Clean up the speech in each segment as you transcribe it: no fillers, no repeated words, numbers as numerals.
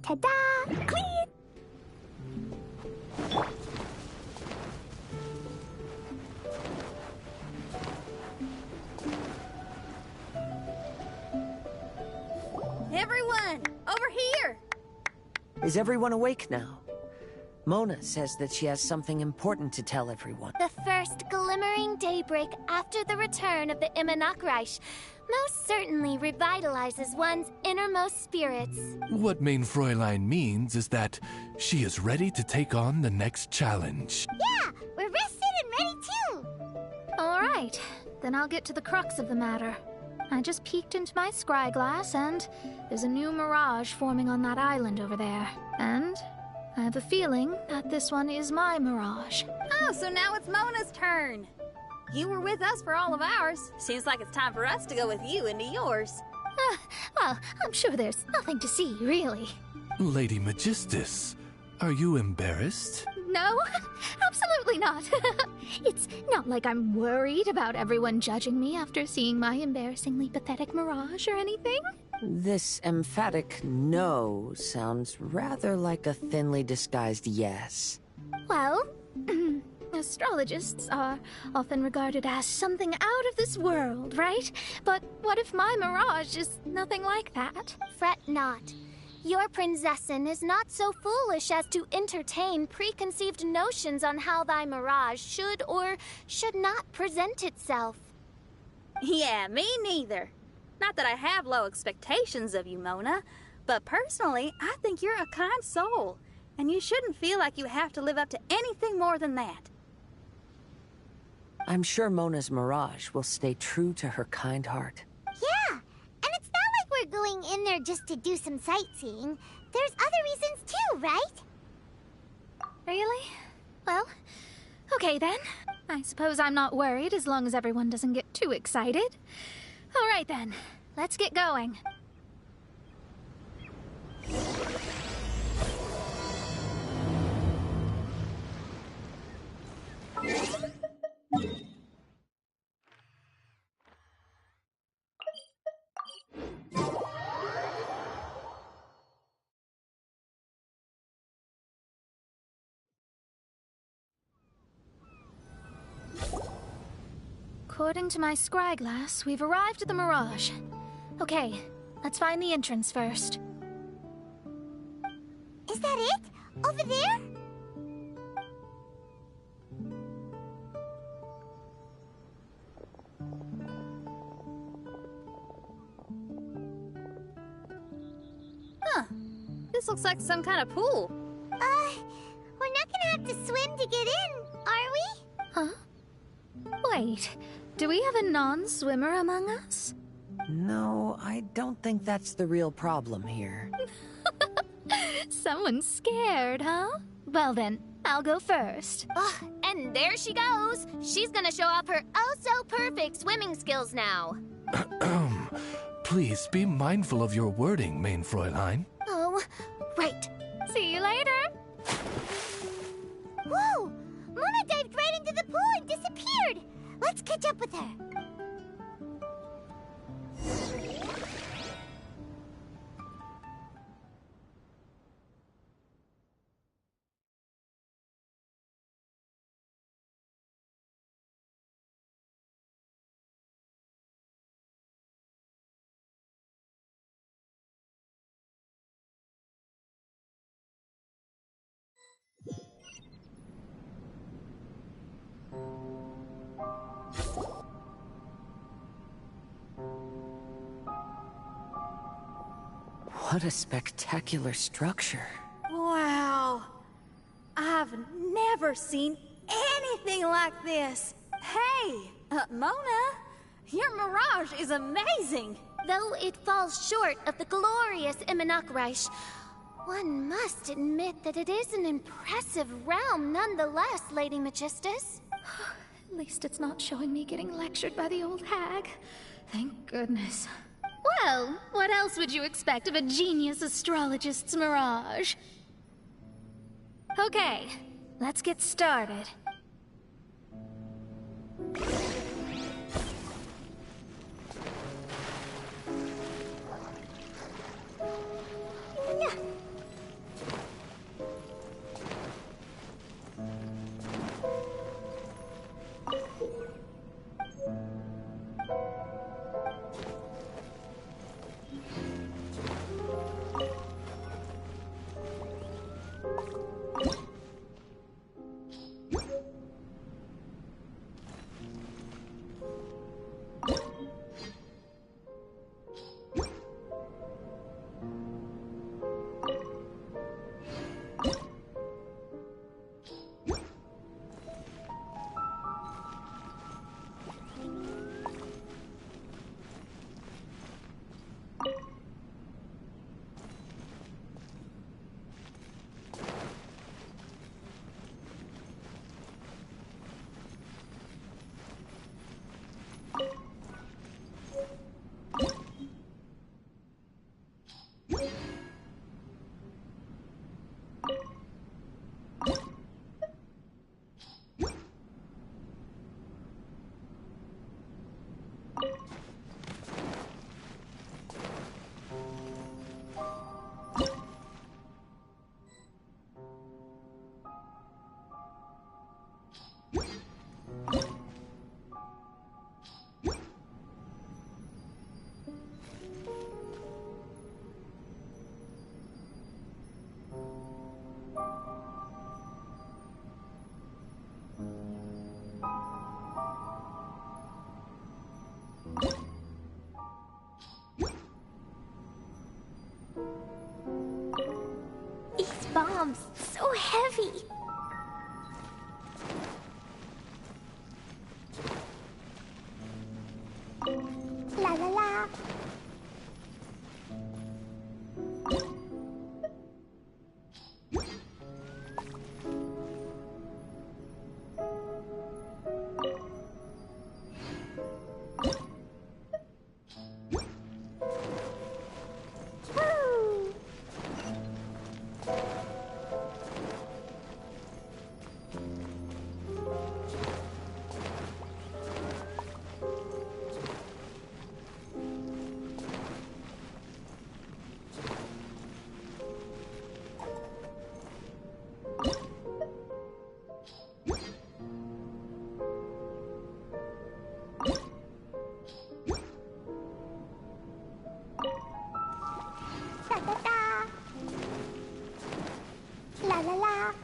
Ta-da! Clean! Everyone, over here! Is everyone awake now? Mona says that she has something important to tell everyone. The first glimmering daybreak after the return of the Immonakreich most certainly revitalizes one's innermost spirits. What Main Fräulein means is that she is ready to take on the next challenge. Yeah, we're rested and ready too! Alright, then I'll get to the crux of the matter. I just peeked into my scry glass and there's a new mirage forming on that island over there. And I have a feeling that this one is my mirage. Oh, so now it's Mona's turn. You were with us for all of ours. Seems like it's time for us to go with you into yours. Well, I'm sure there's nothing to see, really. Lady Magistus, are you embarrassed? No, absolutely not. It's not like I'm worried about everyone judging me after seeing my embarrassingly pathetic mirage or anything. This emphatic no sounds rather like a thinly disguised yes. Well, astrologists are often regarded as something out of this world, right? But what if my mirage is nothing like that? Fret not. Your prinzessin is not so foolish as to entertain preconceived notions on how thy mirage should or should not present itself. Yeah, me neither. Not that I have low expectations of you, Mona, but personally, I think you're a kind soul, and you shouldn't feel like you have to live up to anything more than that. I'm sure Mona's mirage will stay true to her kind heart. Yeah, and it's not like we're going in there just to do some sightseeing. There's other reasons too, right? Really? Well, okay then. I suppose I'm not worried as long as everyone doesn't get too excited. All right then, let's get going. According to my scry glass, we've arrived at the Mirage. Okay, let's find the entrance first. Is that it? Over there? Huh. This looks like some kind of pool. We're not gonna have to swim to get in, are we? Huh? Wait, do we have a non-swimmer among us? No, I don't think that's the real problem here. Someone's scared, huh? Well then, I'll go first. And there she goes. She's gonna show off her oh-so-perfect swimming skills now. Please be mindful of your wording, Main Fräulein. Oh, right. See you later. Whoa! Mona dived right into the pool and disappeared. Let's catch up with her. What a spectacular structure. Wow. I've never seen anything like this. Hey, Mona, your mirage is amazing. Though it falls short of the glorious Immonakreich, one must admit that it is an impressive realm nonetheless, Lady Magistus. At least it's not showing me getting lectured by the old hag. Thank goodness. Well, what else would you expect of a genius astrologist's mirage? Okay, let's get started. These bombs, so heavy. La la la. La la la.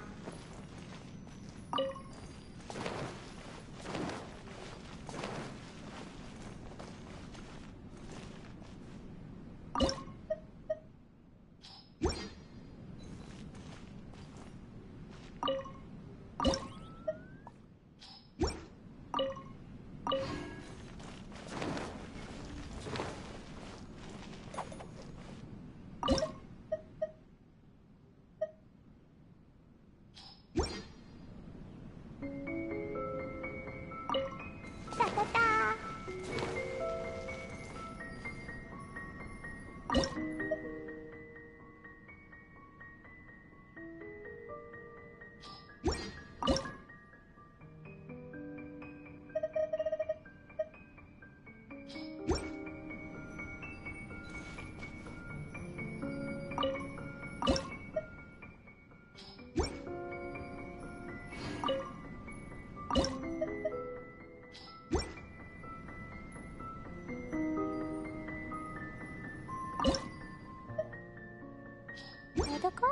Dodoko?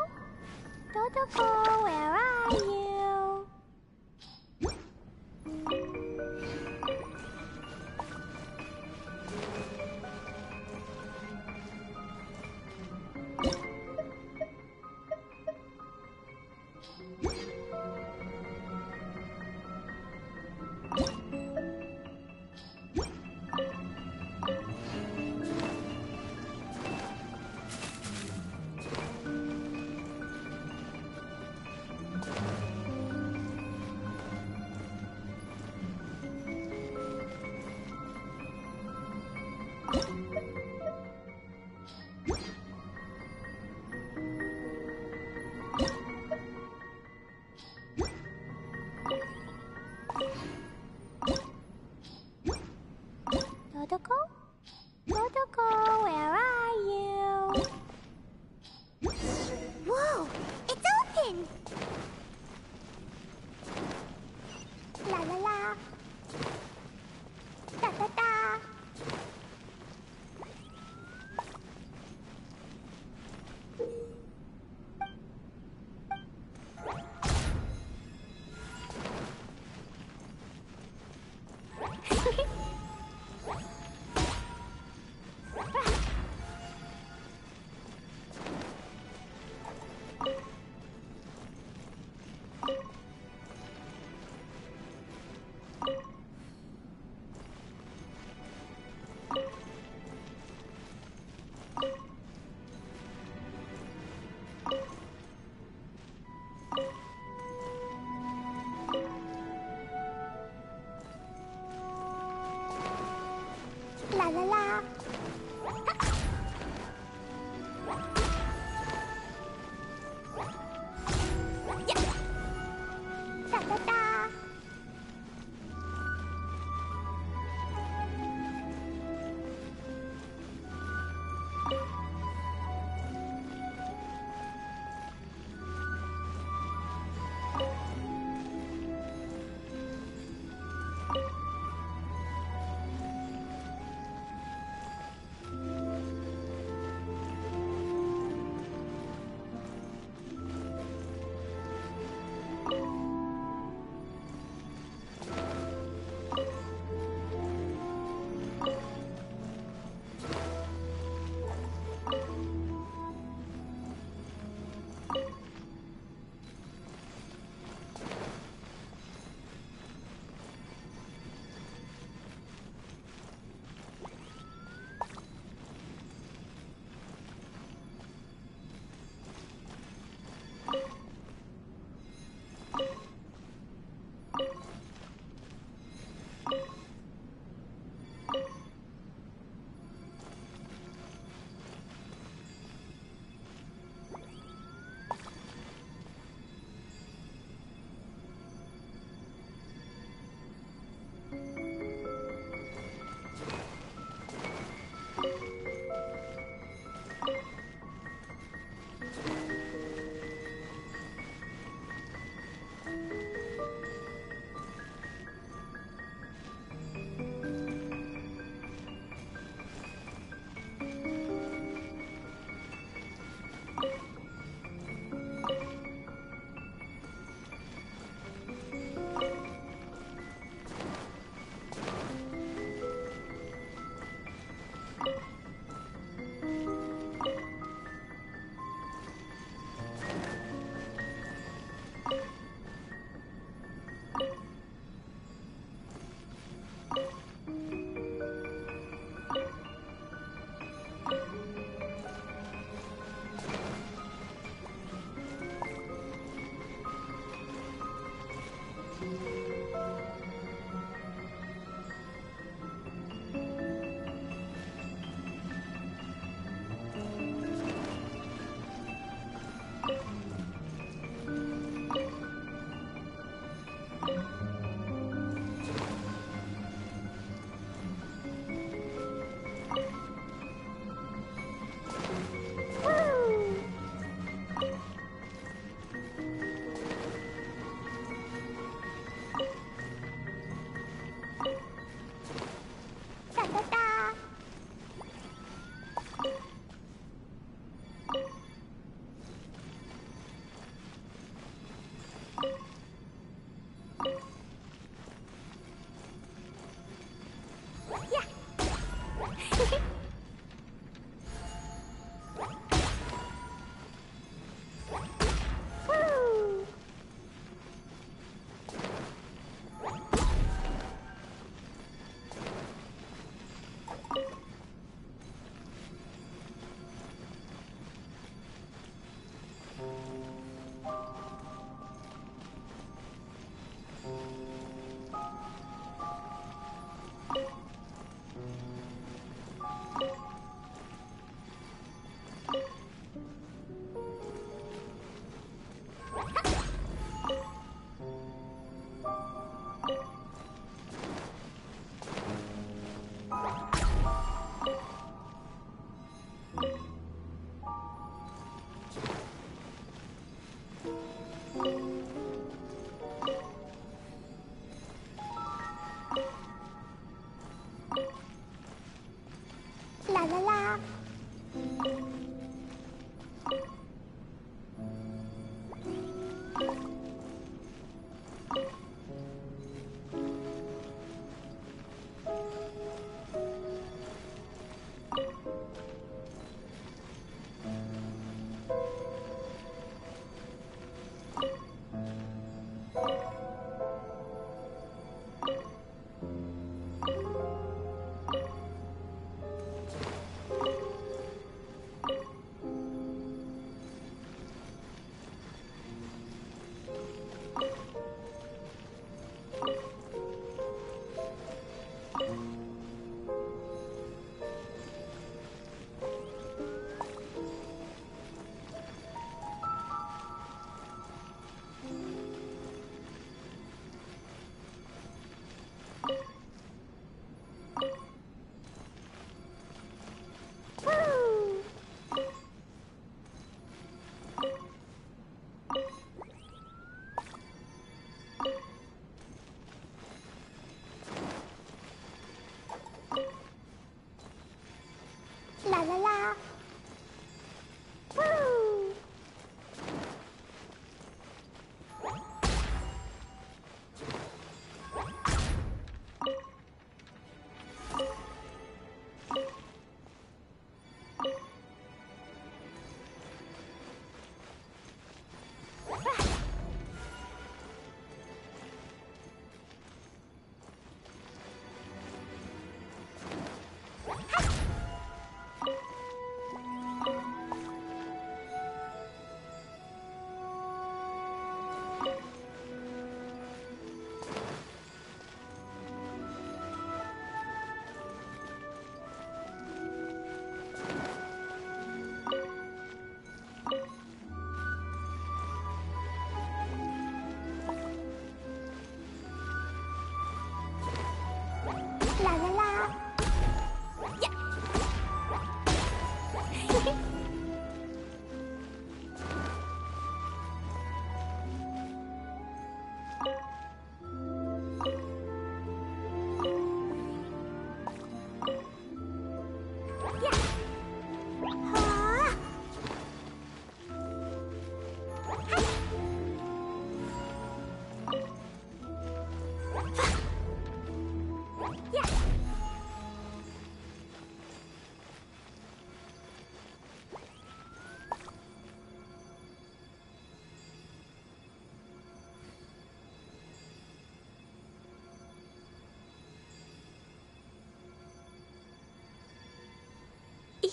Dodoko, where are you?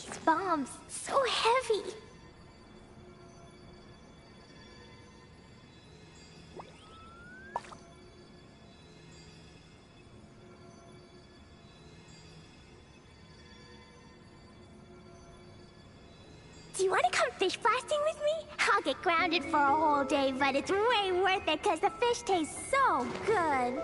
these bombs so heavy? Do you want to come fish blasting with me? I'll get grounded for a whole day, but it's way worth it because the fish taste so good.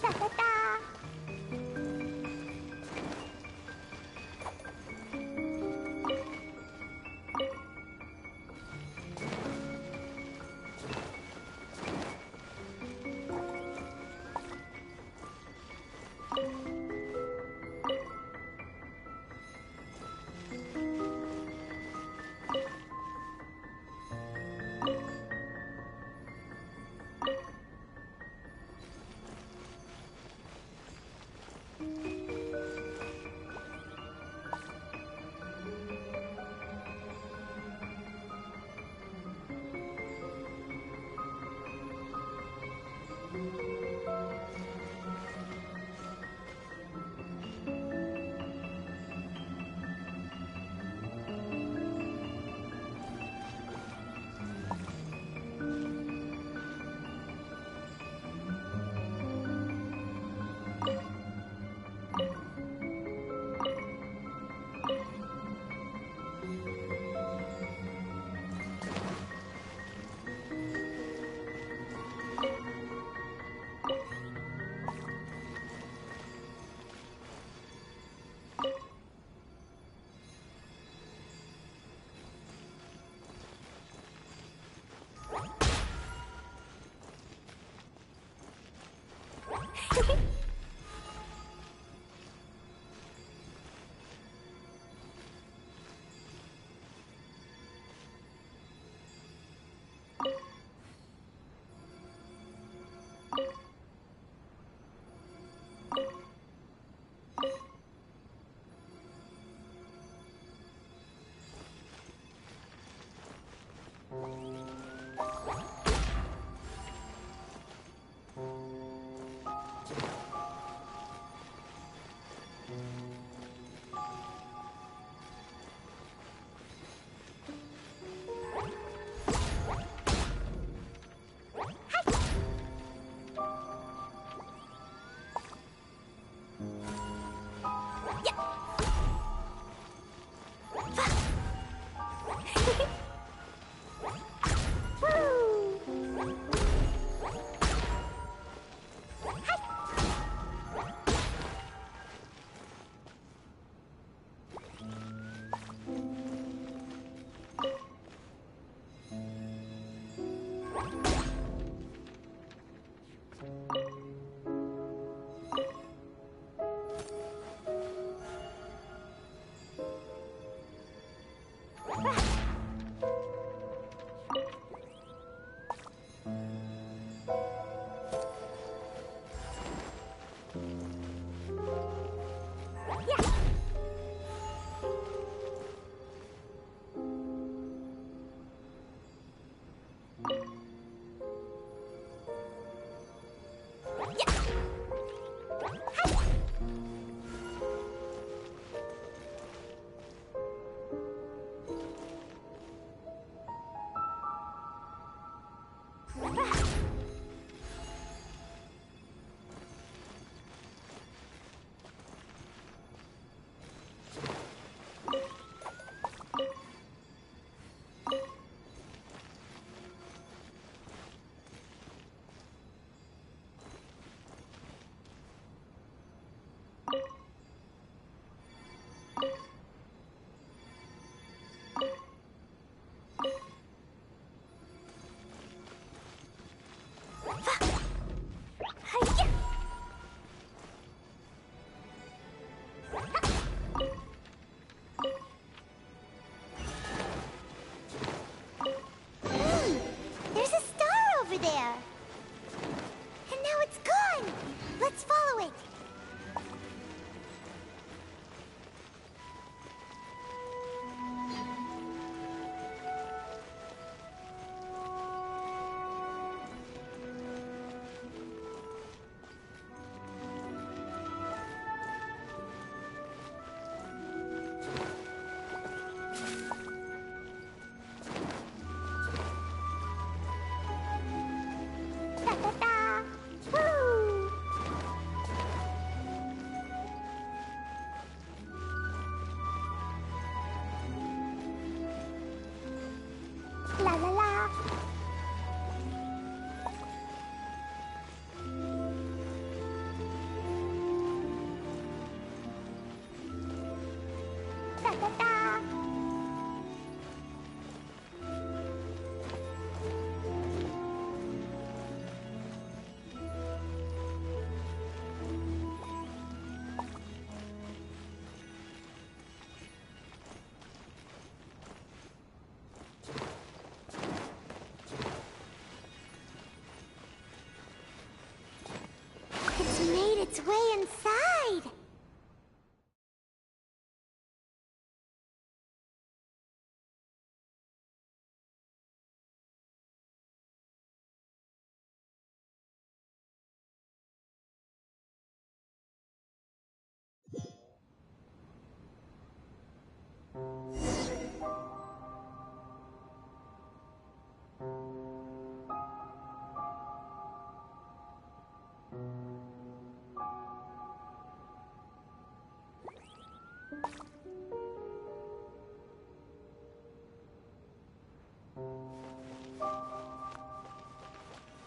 Da da da. It's made its way inside.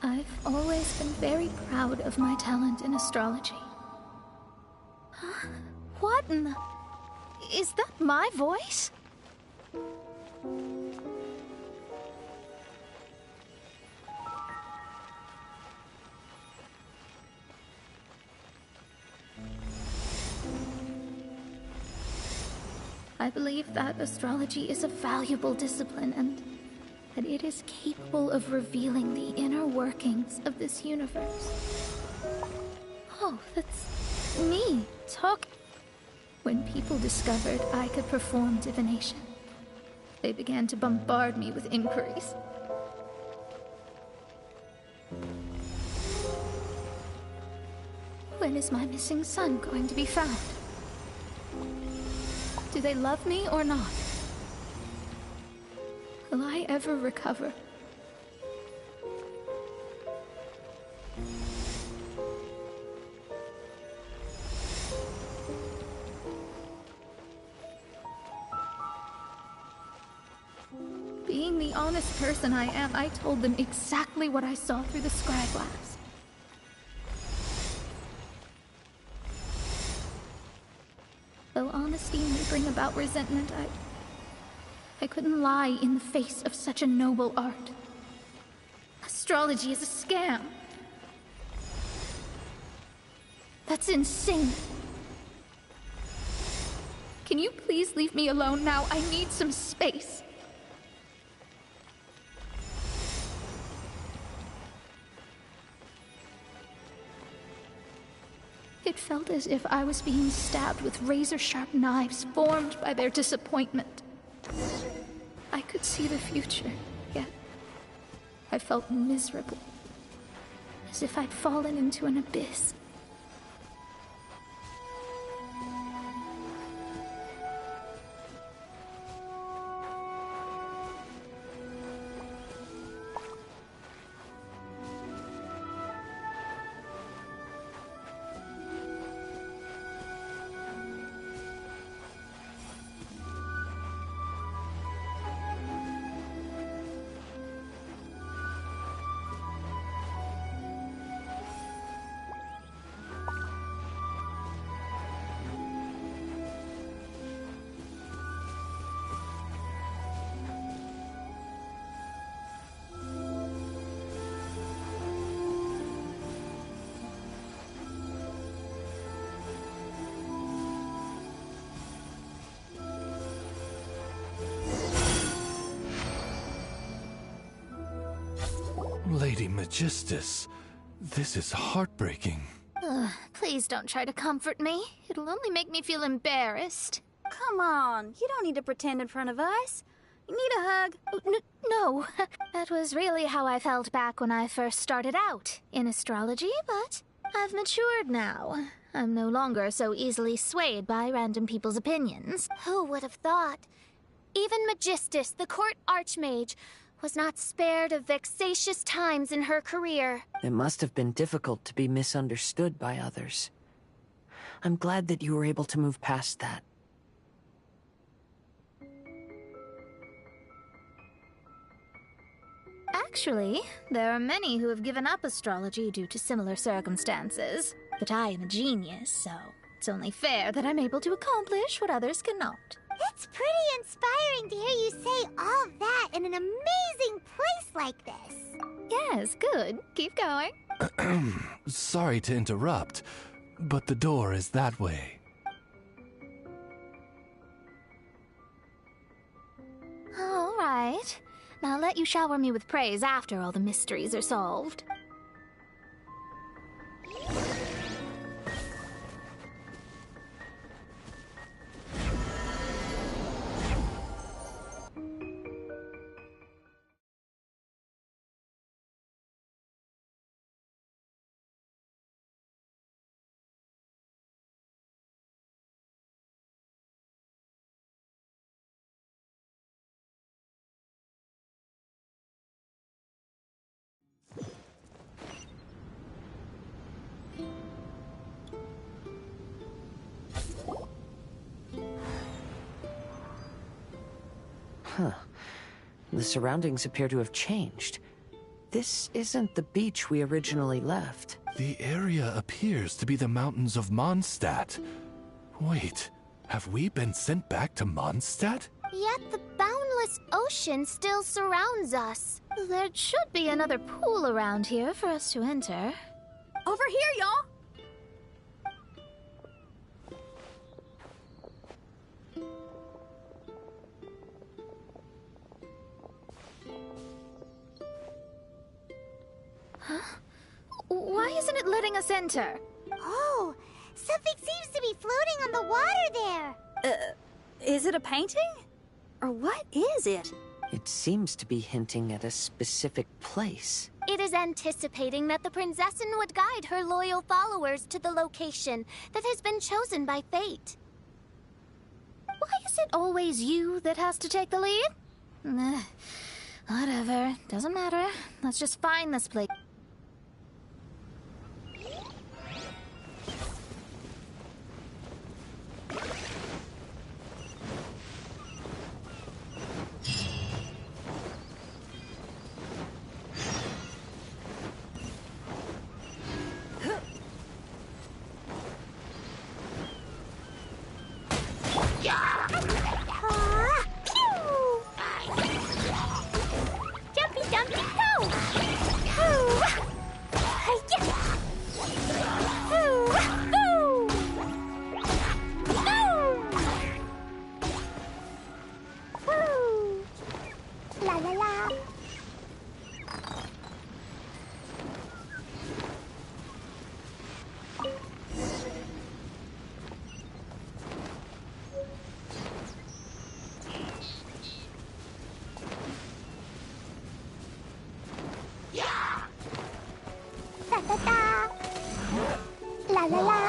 I've always been very proud of my talent in astrology. Huh? What in the... Is that my voice? I believe that astrology is a valuable discipline and that it is capable of revealing the inner workings of this universe. Oh, that's me, talk. When people discovered I could perform divination, they began to bombard me with inquiries. When is my missing son going to be found? Do they love me or not? Will I ever recover? Being the honest person I am, I told them exactly what I saw through the scryglass. Though honesty may bring about resentment, I couldn't lie in the face of such a noble art. Astrology is a scam. That's insane. Can you please leave me alone now? I need some space. It felt as if I was being stabbed with razor-sharp knives formed by their disappointment. I could see the future, yet I felt miserable, as if I'd fallen into an abyss. Lady Magistus, this is heartbreaking. Please don't try to comfort me. It'll only make me feel embarrassed. Come on, you don't need to pretend in front of us. You need a hug. No, that was really how I felt back when I first started out in astrology, but I've matured now. I'm no longer so easily swayed by random people's opinions. Who would have thought? Even Magistus, the court archmage, was not spared of vexatious times in her career. It must have been difficult to be misunderstood by others. I'm glad that you were able to move past that. Actually, there are many who have given up astrology due to similar circumstances. But I am a genius, so it's only fair that I'm able to accomplish what others cannot. It's pretty inspiring to hear you say all that in an amazing place like this. Yes, good. Keep going. Sorry to interrupt, but the door is that way. All right. Now I'll let you shower me with praise after all the mysteries are solved. Huh. The surroundings appear to have changed. This isn't the beach we originally left. The area appears to be the mountains of Mondstadt. Wait, have we been sent back to Mondstadt? Yet the boundless ocean still surrounds us. There should be another pool around here for us to enter. Over here, y'all! Why isn't it letting us enter? Oh, something seems to be floating on the water there. Is it a painting? Or what is it? It seems to be hinting at a specific place. It is anticipating that the Princessin would guide her loyal followers to the location that has been chosen by fate. Why is it always you that has to take the lead? Whatever. Doesn't matter. Let's just find this place. Jumpy dumpy go! Hoo! Hi-ya! Hoo! Hoo! Hoo! Hoo! La la la! Da da da! La la la!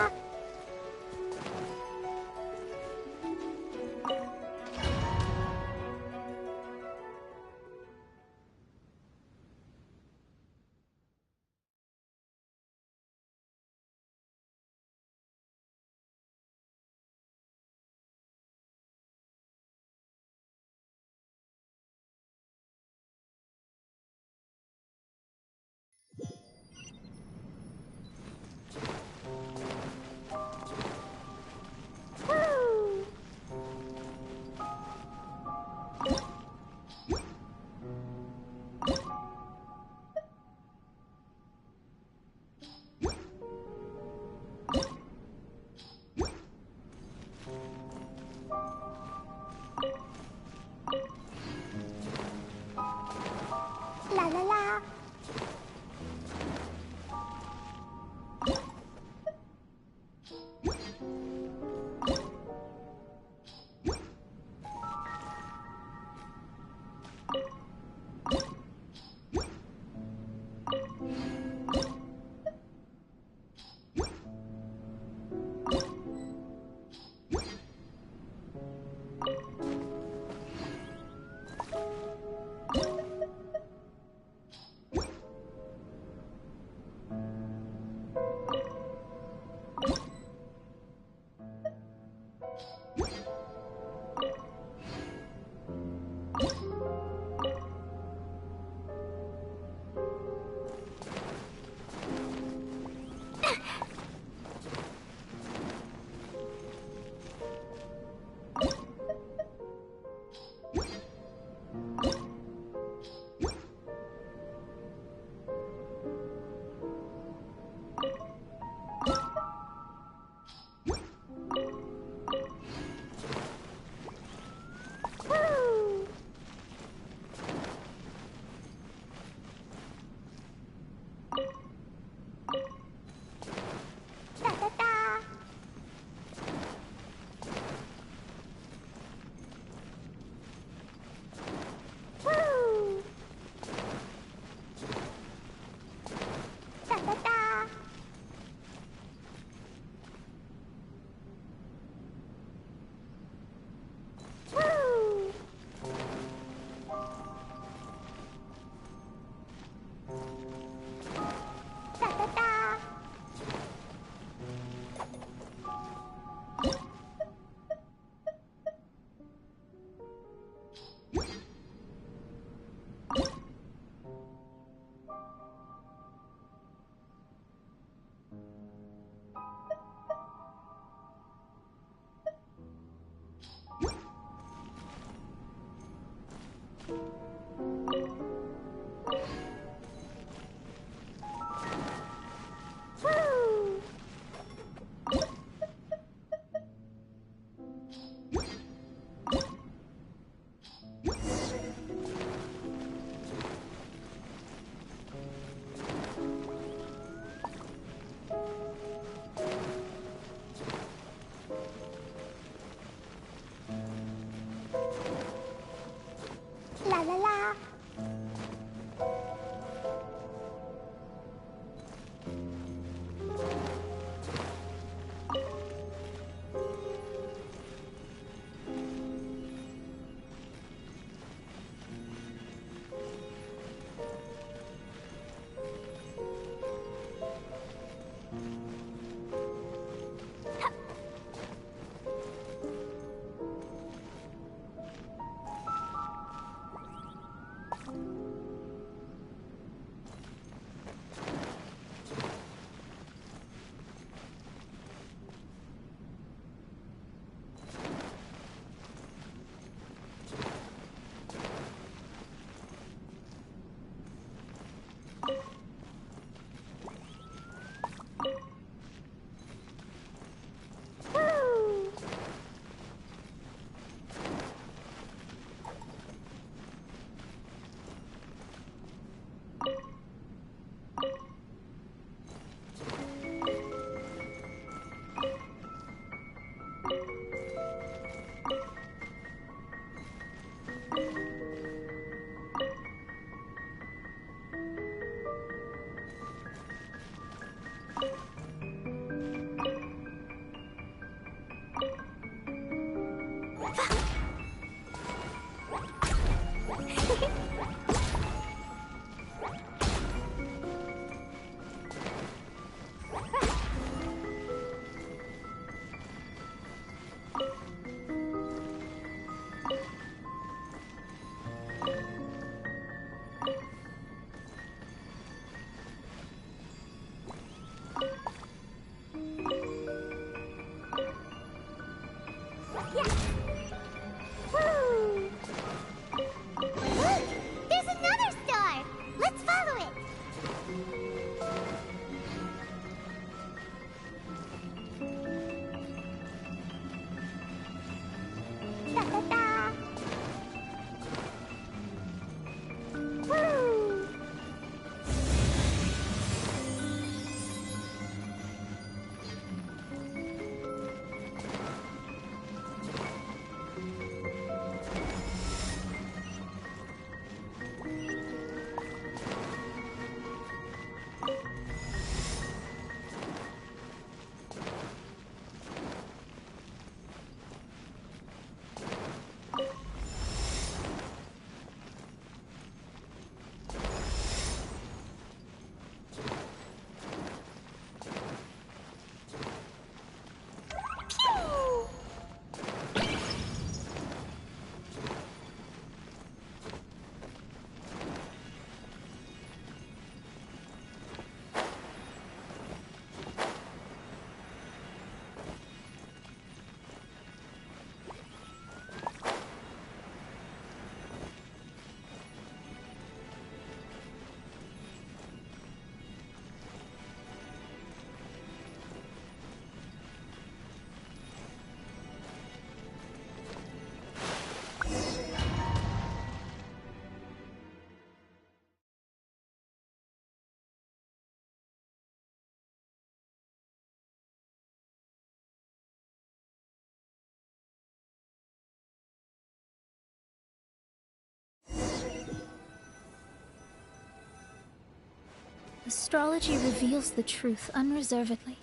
Astrology reveals the truth unreservedly.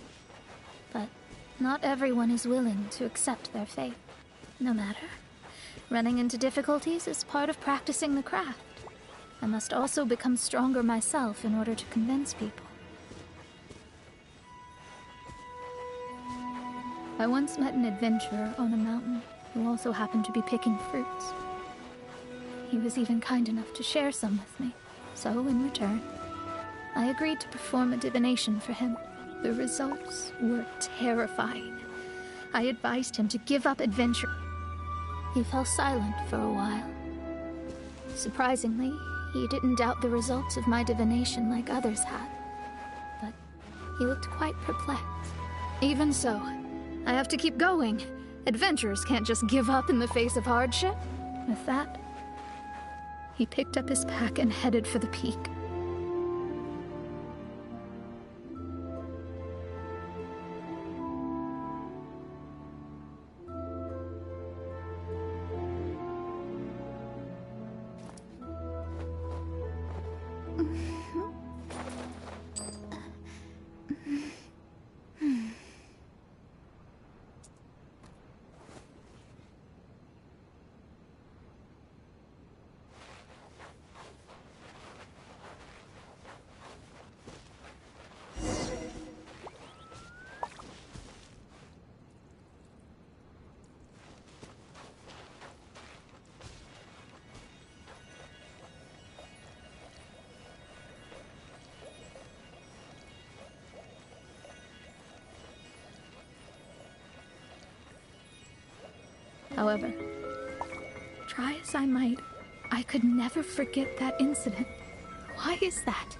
But not everyone is willing to accept their fate. No matter. Running into difficulties is part of practicing the craft. I must also become stronger myself in order to convince people. I once met an adventurer on a mountain who also happened to be picking fruits. He was even kind enough to share some with me, so in return, I agreed to perform a divination for him. The results were terrifying. I advised him to give up adventure. He fell silent for a while. Surprisingly, he didn't doubt the results of my divination like others had. But he looked quite perplexed. Even so, I have to keep going. Adventurers can't just give up in the face of hardship. With that, he picked up his pack and headed for the peak. However, try as I might, I could never forget that incident. Why is that?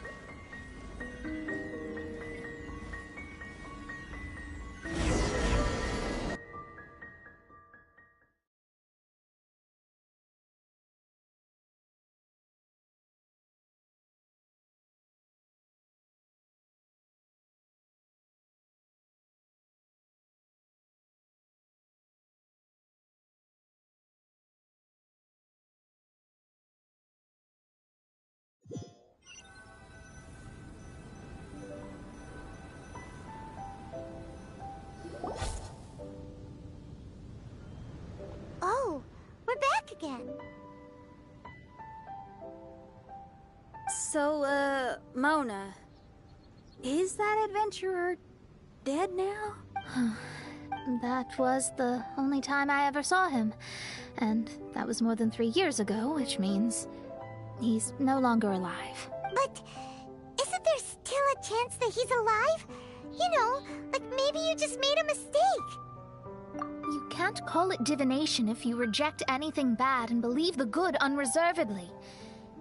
Oh, we're back again. So, Mona, is that adventurer dead now? That was the only time I ever saw him. And that was more than 3 years ago, which means he's no longer alive. But isn't there still a chance that he's alive? You know, like maybe you just made a mistake. You can't call it divination if you reject anything bad and believe the good unreservedly.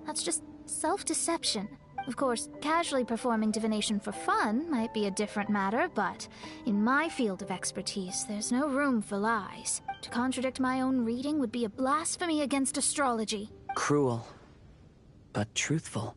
That's just self-deception. Of course, casually performing divination for fun might be a different matter, but in my field of expertise, there's no room for lies. To contradict my own reading would be a blasphemy against astrology. Cruel, but truthful.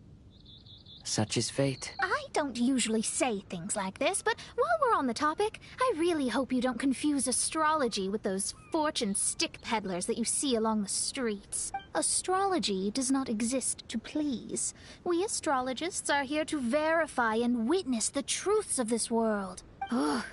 Such is fate. I don't usually say things like this, but while we're on the topic, I really hope you don't confuse astrology with those fortune stick peddlers that you see along the streets. Astrology does not exist to please. We astrologists are here to verify and witness the truths of this world. Ugh.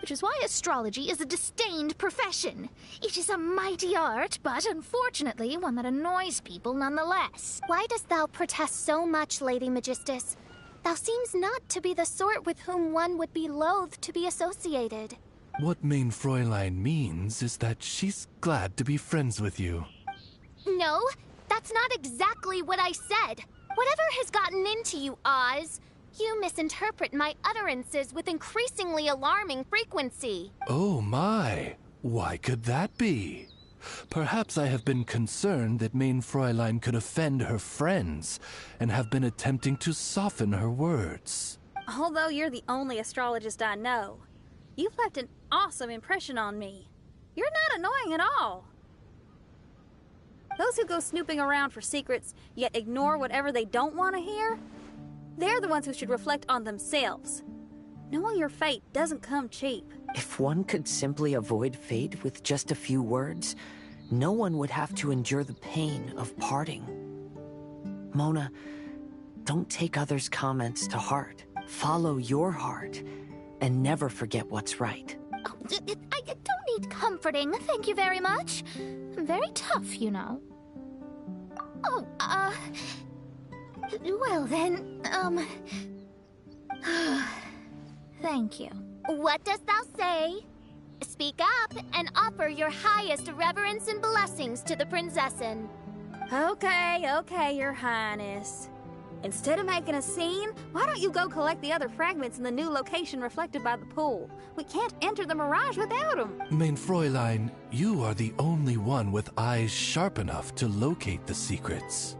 Which is why astrology is a disdained profession. It is a mighty art, but unfortunately one that annoys people nonetheless. Why dost thou protest so much, Lady Magistus? Thou seems not to be the sort with whom one would be loath to be associated. What Main Fräulein means is that she's glad to be friends with you. No, that's not exactly what I said. Whatever has gotten into you, Oz, you misinterpret my utterances with increasingly alarming frequency. Oh my, why could that be? Perhaps I have been concerned that Main Fräulein could offend her friends, and have been attempting to soften her words. Although you're the only astrologist I know, you've left an awesome impression on me. You're not annoying at all. Those who go snooping around for secrets, yet ignore whatever they don't want to hear, they're the ones who should reflect on themselves. Knowing your fate doesn't come cheap. If one could simply avoid fate with just a few words, no one would have to endure the pain of parting. Mona, Don't take others' comments to heart. Follow your heart, and never forget what's right. Oh, I don't need comforting, thank you very much. I'm very tough, you know. Oh, well then, thank you. What dost thou say? Speak up and offer your highest reverence and blessings to the Prinzessin. Okay, Your Highness. Instead of making a scene, why don't you go collect the other fragments in the new location reflected by the pool? We can't enter the Mirage without them. Mein Fräulein, you are the only one with eyes sharp enough to locate the secrets.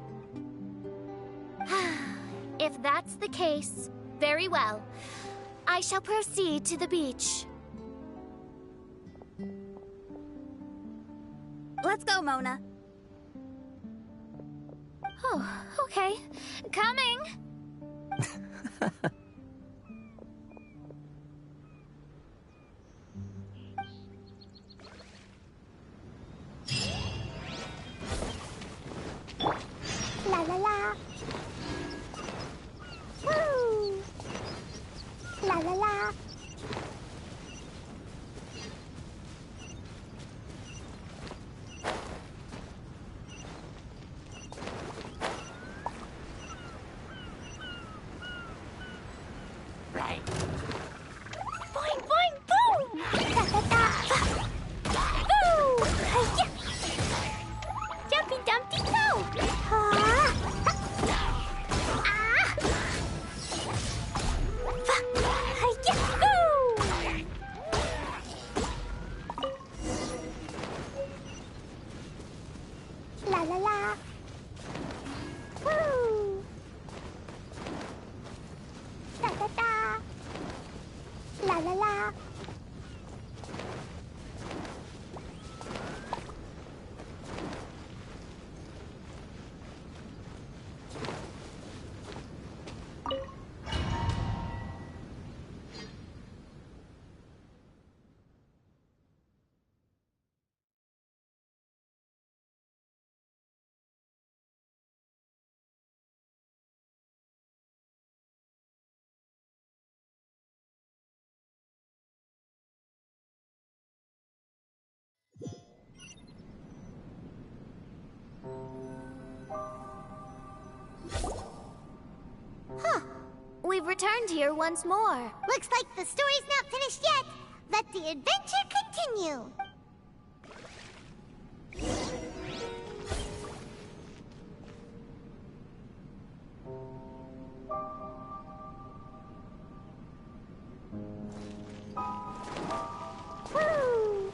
If that's the case, very well. I shall proceed to the beach. Let's go, Mona. Oh, okay. Coming! La la la. Woo! La la la. Boing, boing, boom! Da da da. Boo! Hi-ya! Jumpy Dumpty go! Ah! Ah! Hi-ya! Boo! La la la. Woo! Da da da. La la la. We've returned here once more. Looks like the story's not finished yet. Let the adventure continue. Woo!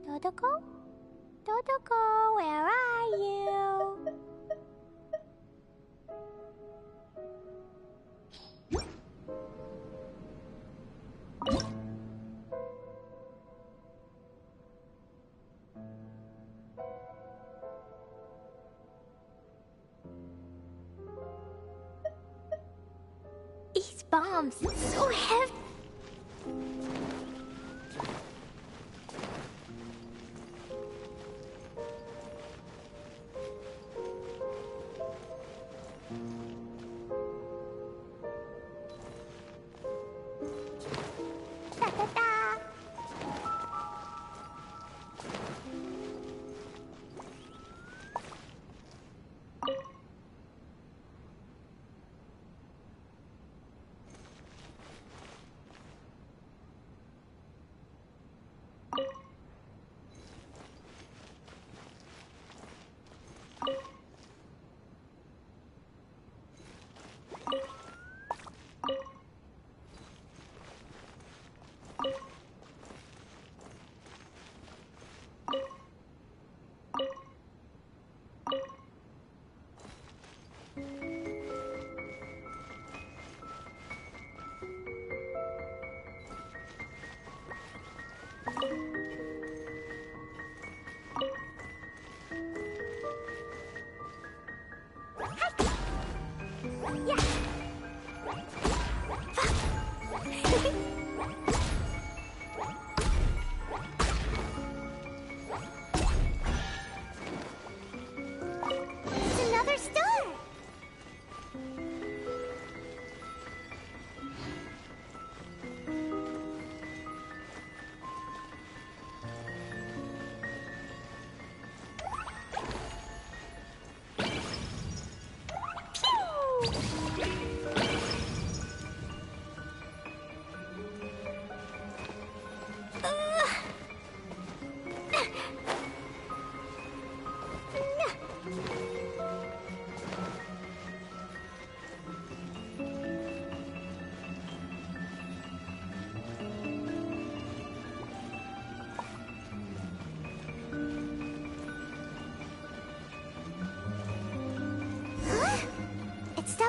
Dodoko? Dodoko, where are you? These bombs, so heavy. Da da da.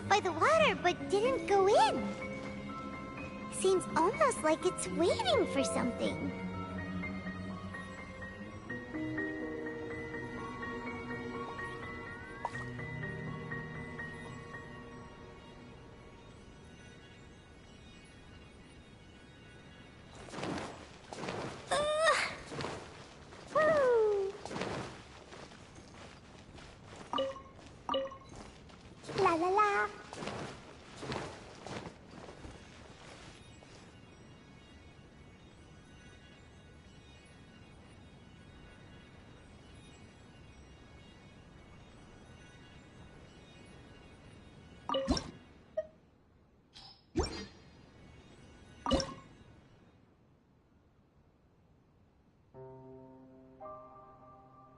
out by the water but didn't go in. Seems almost like it's waiting for something. La la la.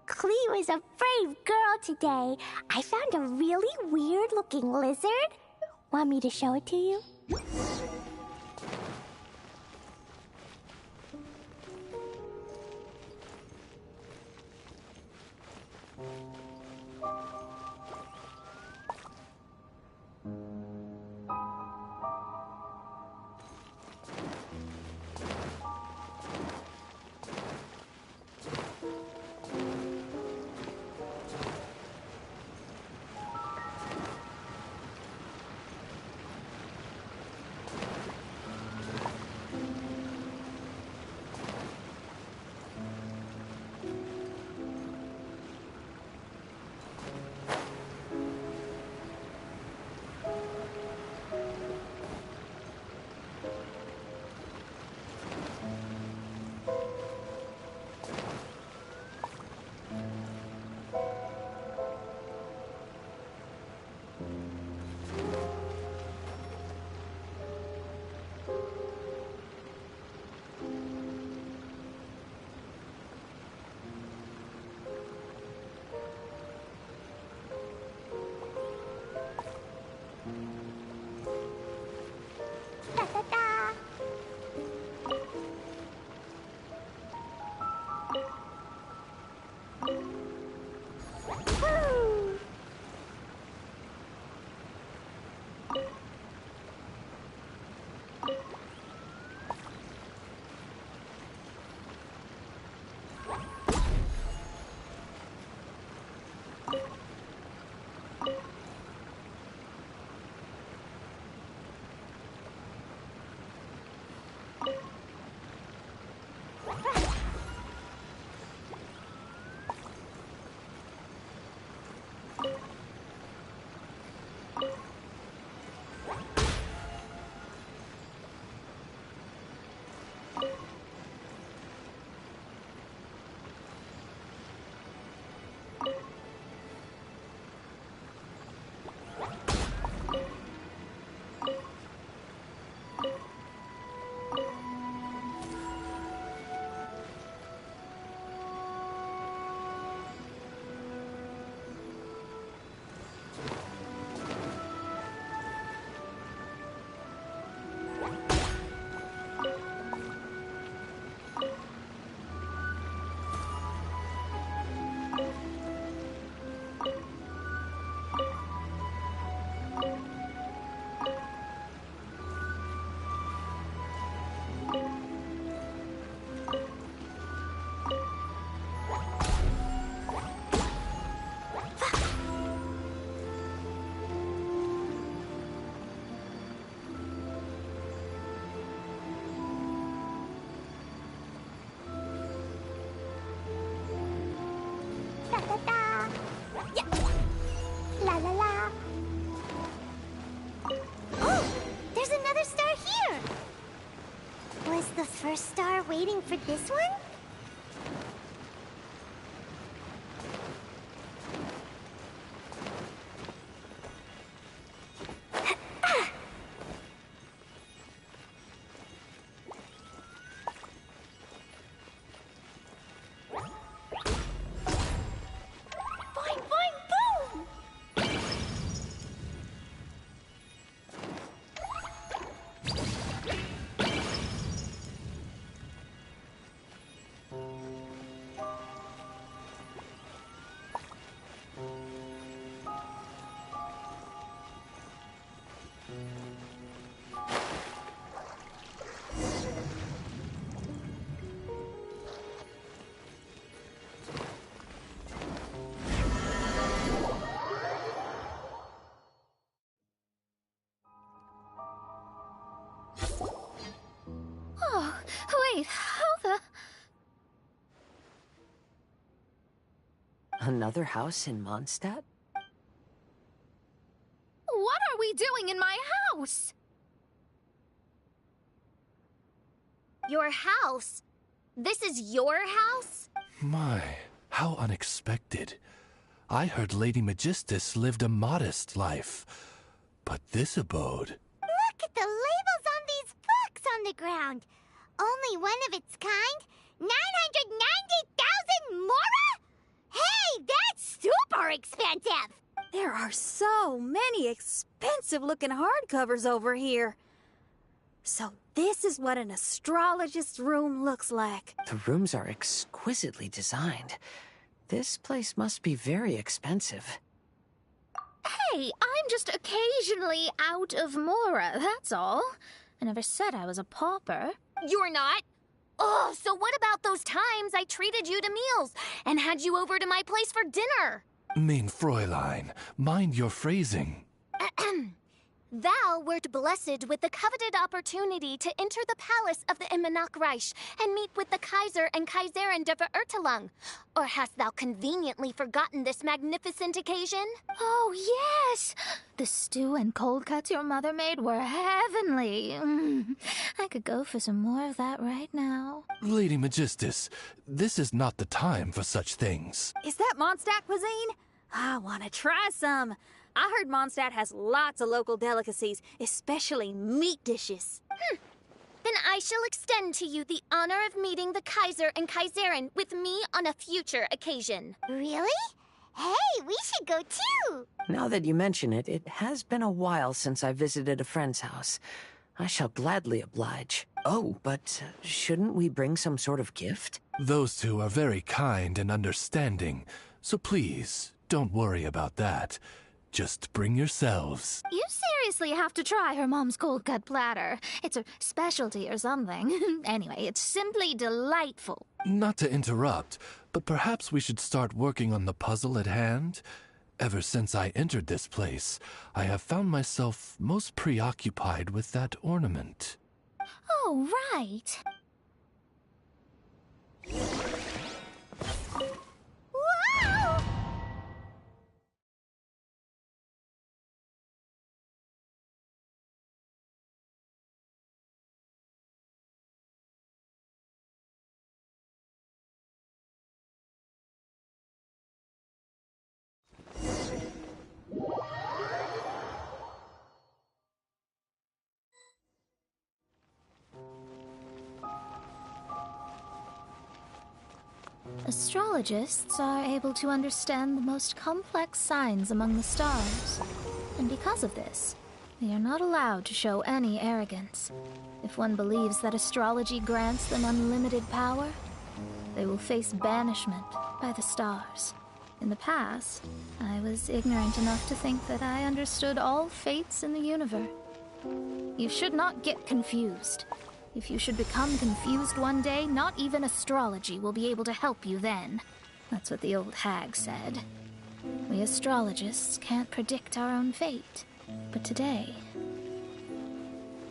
Cleo is a brave girl today. I found a really weird-looking lizard. Want me to show it to you? First star waiting for this one? Boing, boing, boom! Wait, how the... Another house in Mondstadt? What are we doing in my house? Your house? This is your house? My, how unexpected. I heard Lady Magistus lived a modest life, but this abode... Look at the labels on these books on the ground. Only one of its kind? 990,000 mora? Hey, that's super expensive! There are so many expensive-looking hardcovers over here. So this is what an astrologist's room looks like. The rooms are exquisitely designed. This place must be very expensive. Hey, I'm just occasionally out of mora, that's all. I never said I was a pauper. You're not? Oh, so what about those times I treated you to meals and had you over to my place for dinner? Mein Fräulein, mind your phrasing. Thou wert blessed with the coveted opportunity to enter the palace of the Immenach Reich and meet with the Kaiser and Kaiserin der Verurteilung. Or hast thou conveniently forgotten this magnificent occasion? Oh, yes! The stew and cold cuts your mother made were heavenly. I could go for some more of that right now. Lady Magistus, this is not the time for such things. Is that Mondstadt cuisine? I want to try some. I heard Mondstadt has lots of local delicacies, especially meat dishes. Then I shall extend to you the honor of meeting the Kaiser and Kaiserin with me on a future occasion. Really? Hey, we should go too! Now that you mention it, it has been a while since I visited a friend's house. I shall gladly oblige. Oh, but shouldn't we bring some sort of gift? Those two are very kind and understanding, so please, don't worry about that. Just bring yourselves. You seriously have to try her mom's cold cut platter. It's a specialty or something. Anyway, it's simply delightful. Not to interrupt, but perhaps we should start working on the puzzle at hand? Ever since I entered this place, I have found myself most preoccupied with that ornament. Oh, right. Whoa! Astrologists are able to understand the most complex signs among the stars. And because of this, they are not allowed to show any arrogance. If one believes that astrology grants them unlimited power, they will face banishment by the stars. In the past, I was ignorant enough to think that I understood all fates in the universe. You should not get confused. If you should become confused one day, not even astrology will be able to help you then. That's what the old hag said. We astrologists can't predict our own fate. But today,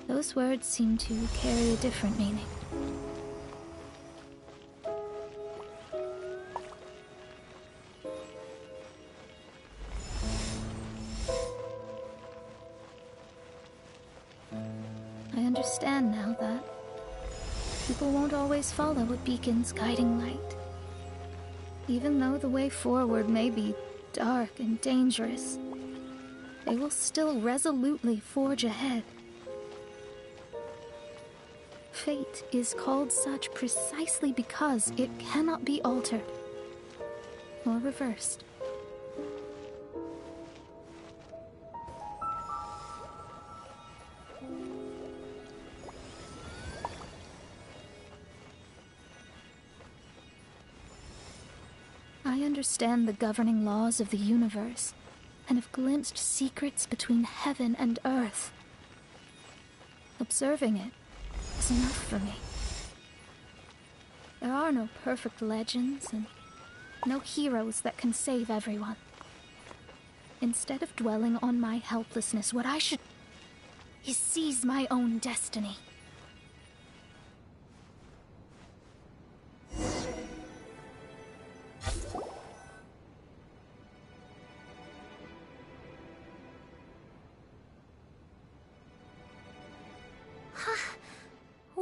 those words seem to carry a different meaning. I understand now that people won't always follow a beacon's guiding light. Even though the way forward may be dark and dangerous, they will still resolutely forge ahead. Fate is called such precisely because it cannot be altered or reversed. I understand the governing laws of the universe, and have glimpsed secrets between heaven and earth. Observing it is enough for me. There are no perfect legends, and no heroes that can save everyone. Instead of dwelling on my helplessness, what I should is seize my own destiny.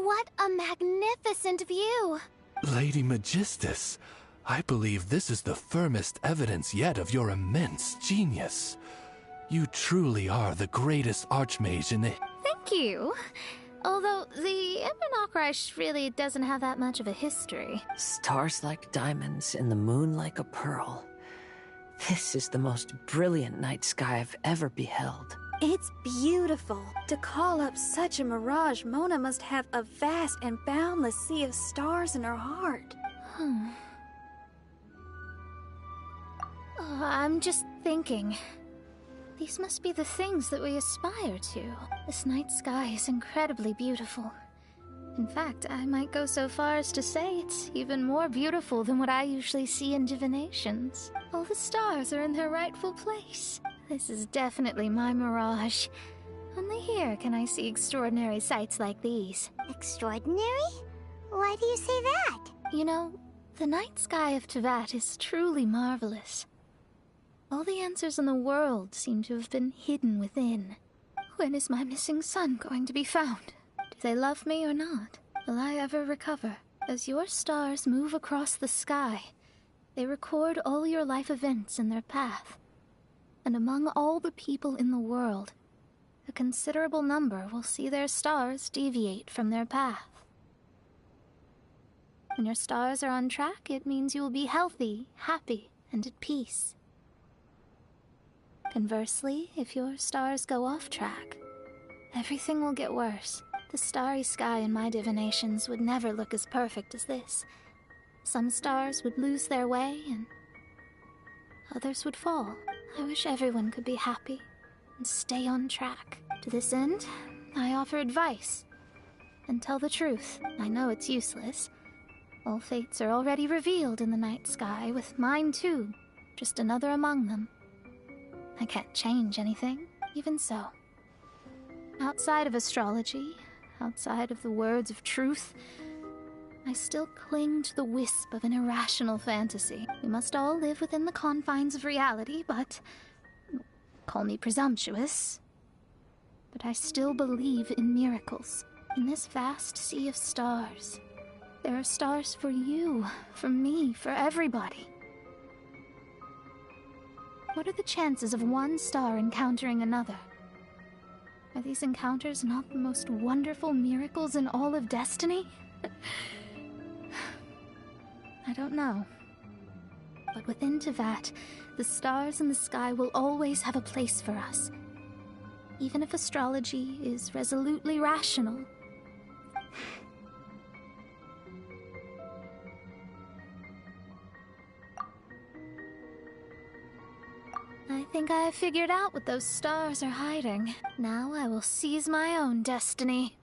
What a magnificent view! Lady Magistus, I believe this is the firmest evidence yet of your immense genius. You truly are the greatest archmage in the... Thank you. Although the Immernachtreich really doesn't have that much of a history. Stars like diamonds and the moon like a pearl. This is the most brilliant night sky I've ever beheld. It's beautiful. To call up such a mirage, Mona must have a vast and boundless sea of stars in her heart. I'm just thinking. These must be the things that we aspire to. This night sky is incredibly beautiful. In fact, I might go so far as to say it's even more beautiful than what I usually see in divinations. All the stars are in their rightful place. This is definitely my mirage. Only here can I see extraordinary sights like these. Extraordinary? Why do you say that? You know, the night sky of Tevat is truly marvelous. All the answers in the world seem to have been hidden within. When is my missing son going to be found? Do they love me or not? Will I ever recover? As your stars move across the sky, they record all your life events in their path. And among all the people in the world, a considerable number will see their stars deviate from their path. When your stars are on track, it means you will be healthy, happy, and at peace. Conversely, if your stars go off track, everything will get worse. The starry sky in my divinations would never look as perfect as this. Some stars would lose their way, and others would fall. I wish everyone could be happy and stay on track. To this end, I offer advice and tell the truth. I know it's useless. All fates are already revealed in the night sky, with mine too, just another among them. I can't change anything, even so. Outside of astrology, outside of the words of truth, I still cling to the wisp of an irrational fantasy. We must all live within the confines of reality, but... call me presumptuous. But I still believe in miracles. In this vast sea of stars, there are stars for you, for me, for everybody. What are the chances of one star encountering another? Are these encounters not the most wonderful miracles in all of destiny? I don't know. But within Tevat, the stars in the sky will always have a place for us. Even if astrology is resolutely rational. I think I have figured out what those stars are hiding. Now I will seize my own destiny.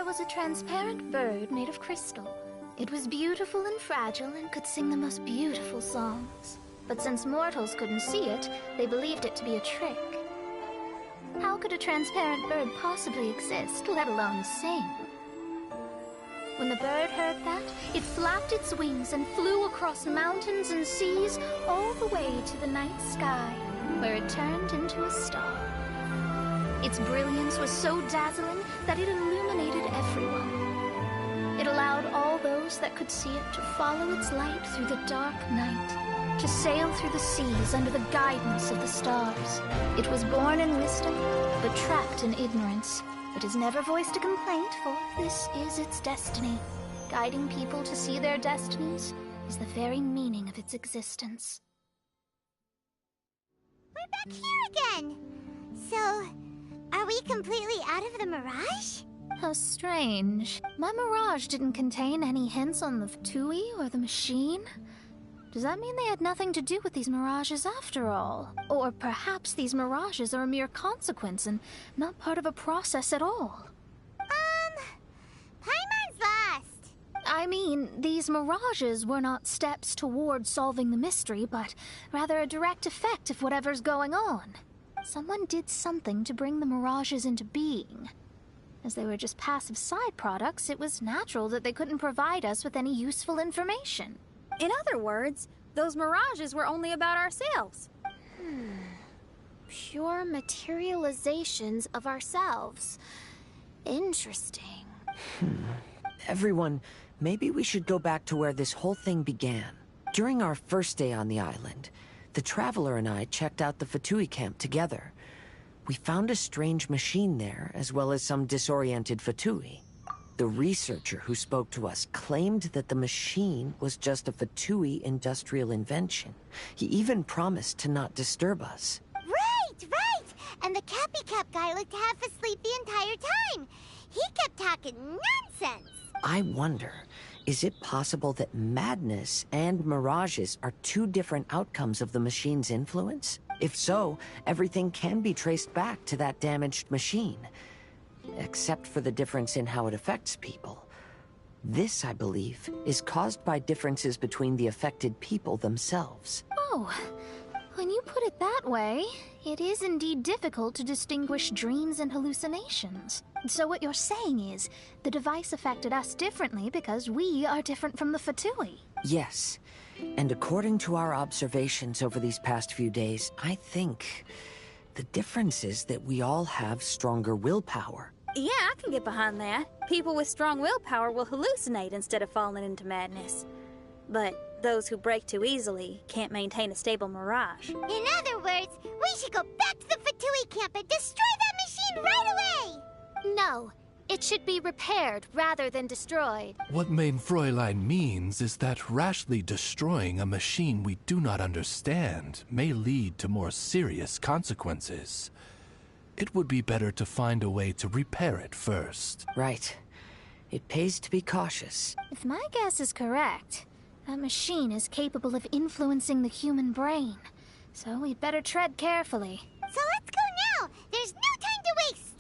There was a transparent bird made of crystal. It was beautiful and fragile and could sing the most beautiful songs. But since mortals couldn't see it, they believed it to be a trick. How could a transparent bird possibly exist, let alone sing? When the bird heard that, it flapped its wings and flew across mountains and seas all the way to the night sky, where it turned into a star. Its brilliance was so dazzling that it illuminated everyone. It allowed all those that could see it to follow its light through the dark night, to sail through the seas under the guidance of the stars. It was born in wisdom, but trapped in ignorance. It has never voiced a complaint, for this is its destiny. Guiding people to see their destinies is the very meaning of its existence. We're back here again! So, are we completely out of the mirage? How strange. My mirage didn't contain any hints on the Fatui or the machine. Does that mean they had nothing to do with these mirages after all? Or perhaps these mirages are a mere consequence and not part of a process at all? Paimon's lost. I mean, these mirages were not steps towards solving the mystery, but rather a direct effect of whatever's going on. Someone did something to bring the mirages into being. As they were just passive side products, it was natural that they couldn't provide us with any useful information. In other words, those mirages were only about ourselves. Pure materializations of ourselves. Interesting. Everyone, maybe we should go back to where this whole thing began. During our first day on the island, the Traveler and I checked out the Fatui camp together. We found a strange machine there, as well as some disoriented Fatui. The researcher who spoke to us claimed that the machine was just a Fatui industrial invention. He even promised to not disturb us. Right! And the Cappy Cap guy looked half asleep the entire time. He kept talking nonsense. I wonder, is it possible that madness and mirages are two different outcomes of the machine's influence? If so, everything can be traced back to that damaged machine. Except for the difference in how it affects people. This, I believe, is caused by differences between the affected people themselves. Oh, when you put it that way, it is indeed difficult to distinguish dreams and hallucinations. So what you're saying is, the device affected us differently because we are different from the Fatui. Yes, and according to our observations over these past few days, I think the difference is that we all have stronger willpower. Yeah, I can get behind that. People with strong willpower will hallucinate instead of falling into madness. But those who break too easily can't maintain a stable mirage. In other words, we should go back to the Fatui camp and destroy that machine right away! No, it should be repaired rather than destroyed. What Main Fräulein means is that rashly destroying a machine we do not understand may lead to more serious consequences. It would be better to find a way to repair it first. Right. It pays to be cautious. If my guess is correct, that machine is capable of influencing the human brain. So we'd better tread carefully. So let's go now! There's no time to waste!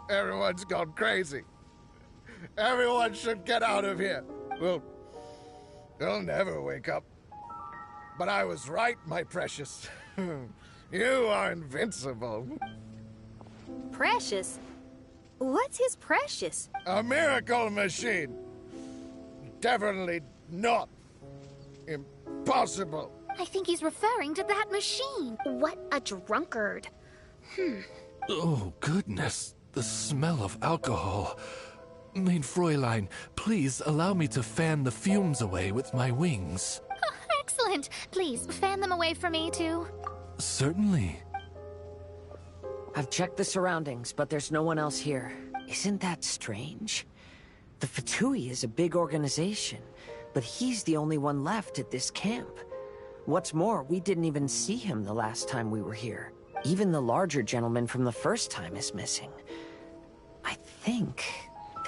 Everyone's gone crazy. Everyone should get out of here. They'll never wake up. But I was right, my precious. You are invincible. Precious? What's his precious? A miracle machine. Definitely not impossible. I think he's referring to that machine. What a drunkard. Oh, goodness. The smell of alcohol. Main Fräulein, please allow me to fan the fumes away with my wings. Oh, excellent. Please, fan them away from me, too. Certainly. I've checked the surroundings, but there's no one else here. Isn't that strange? The Fatui is a big organization, but he's the only one left at this camp. What's more, we didn't even see him the last time we were here. Even the larger gentleman from the first time is missing. I think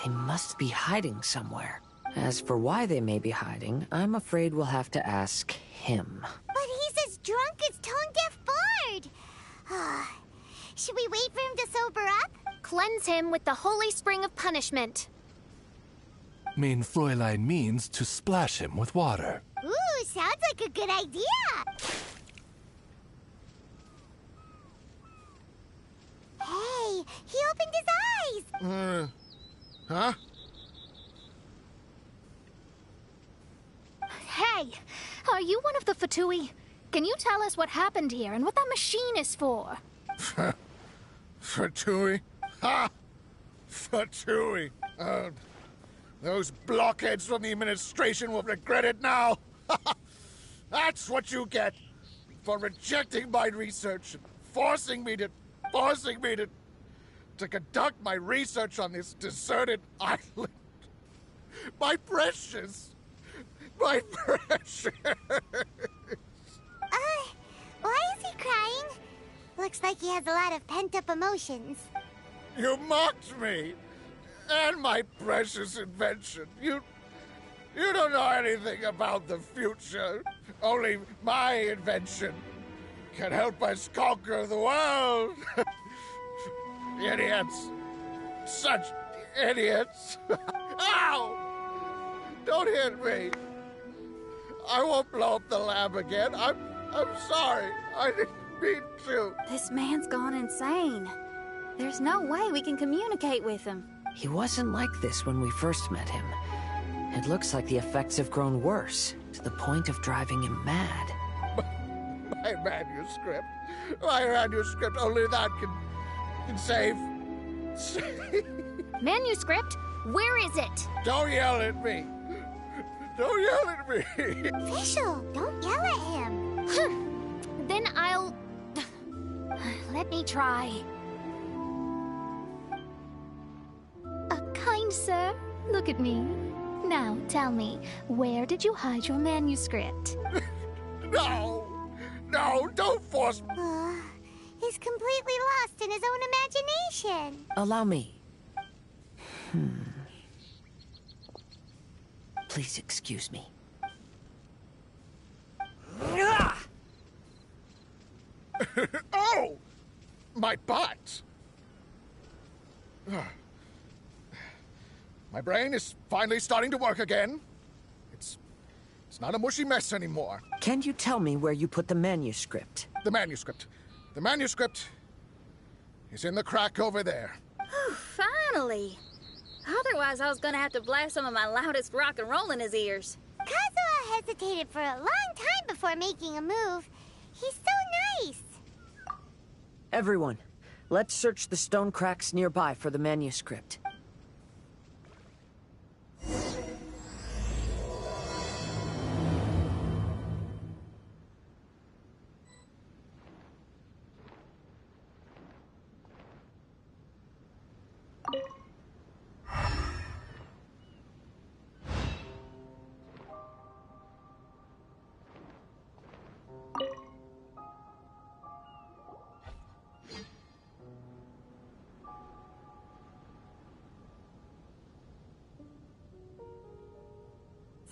they must be hiding somewhere. As for why they may be hiding, I'm afraid we'll have to ask him. But he's as drunk as tone-deaf Bard. Should we wait for him to sober up? Cleanse him with the holy spring of punishment. Main Fräulein means to splash him with water. Ooh, sounds like a good idea. Hey, he opened his eyes. Huh? Hey, are you one of the Fatui? Can you tell us what happened here and what that machine is for? Fatui? Ha! Fatui. Those blockheads from the administration will regret it now. That's what you get for rejecting my research and forcing me to conduct my research on this deserted island. My precious. My precious. Why is he crying? Looks like he has a lot of pent-up emotions. You mocked me and my precious invention. You don't know anything about the future. Only my invention can help us conquer the world. Idiots. Such idiots. Ow! Don't hit me. I won't blow up the lab again. I'm sorry. I didn't mean to. This man's gone insane. There's no way we can communicate with him. He wasn't like this when we first met him. It looks like the effects have grown worse, to the point of driving him mad. My manuscript. My manuscript. Only that can save. Manuscript? Where is it? Don't yell at me. Don't yell at me. Official, don't yell at him. Then I'll... Let me try. Kind sir, look at me. Now, tell me, where did you hide your manuscript? No, don't force me. He's completely lost in his own imagination. Allow me. Please excuse me. Oh! My butt! My brain is finally starting to work again. It's not a mushy mess anymore. Can you tell me where you put the manuscript? The manuscript. The manuscript is in the crack over there. Finally! Otherwise, I was gonna have to blast some of my loudest rock and roll in his ears. Kazuha hesitated for a long time before making a move. He's so nice. Everyone, let's search the stone cracks nearby for the manuscript.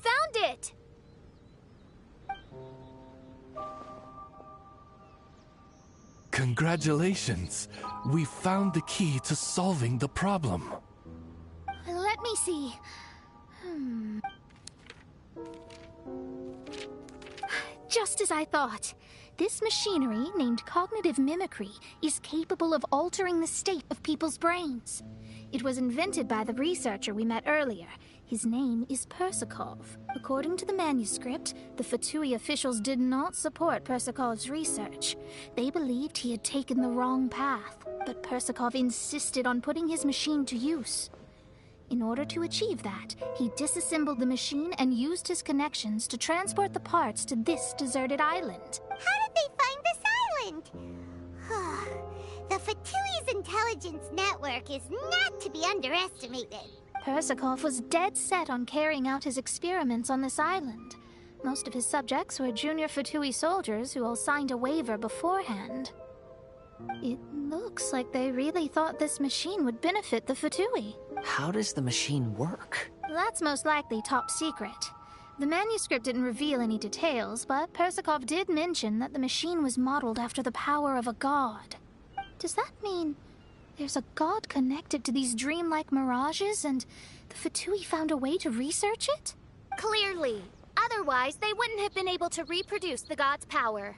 Found it! Congratulations! We found the key to solving the problem. Let me see. Just as I thought. This machinery, named cognitive mimicry, is capable of altering the state of people's brains. It was invented by the researcher we met earlier. His name is Persakov. According to the manuscript, the Fatui officials did not support Persakov's research. They believed he had taken the wrong path, but Persakov insisted on putting his machine to use. In order to achieve that, he disassembled the machine and used his connections to transport the parts to this deserted island. How did they find this island? The Fatui's intelligence network is not to be underestimated. Persakov was dead set on carrying out his experiments on this island. Most of his subjects were junior Fatui soldiers who all signed a waiver beforehand. It looks like they really thought this machine would benefit the Fatui. How does the machine work? That's most likely top secret. The manuscript didn't reveal any details, but Persakov did mention that the machine was modeled after the power of a god. Does that mean there's a god connected to these dreamlike mirages, and the Fatui found a way to research it? Clearly. Otherwise, they wouldn't have been able to reproduce the god's power.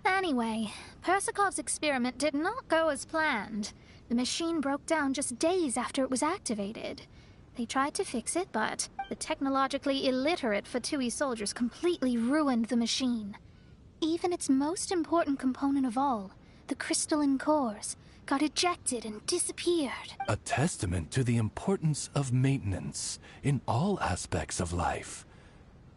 Anyway, Persakov's experiment did not go as planned. The machine broke down just days after it was activated. They tried to fix it, but the technologically illiterate Fatui soldiers completely ruined the machine. Even its most important component of all, the crystalline cores, got ejected and disappeared. A testament to the importance of maintenance in all aspects of life.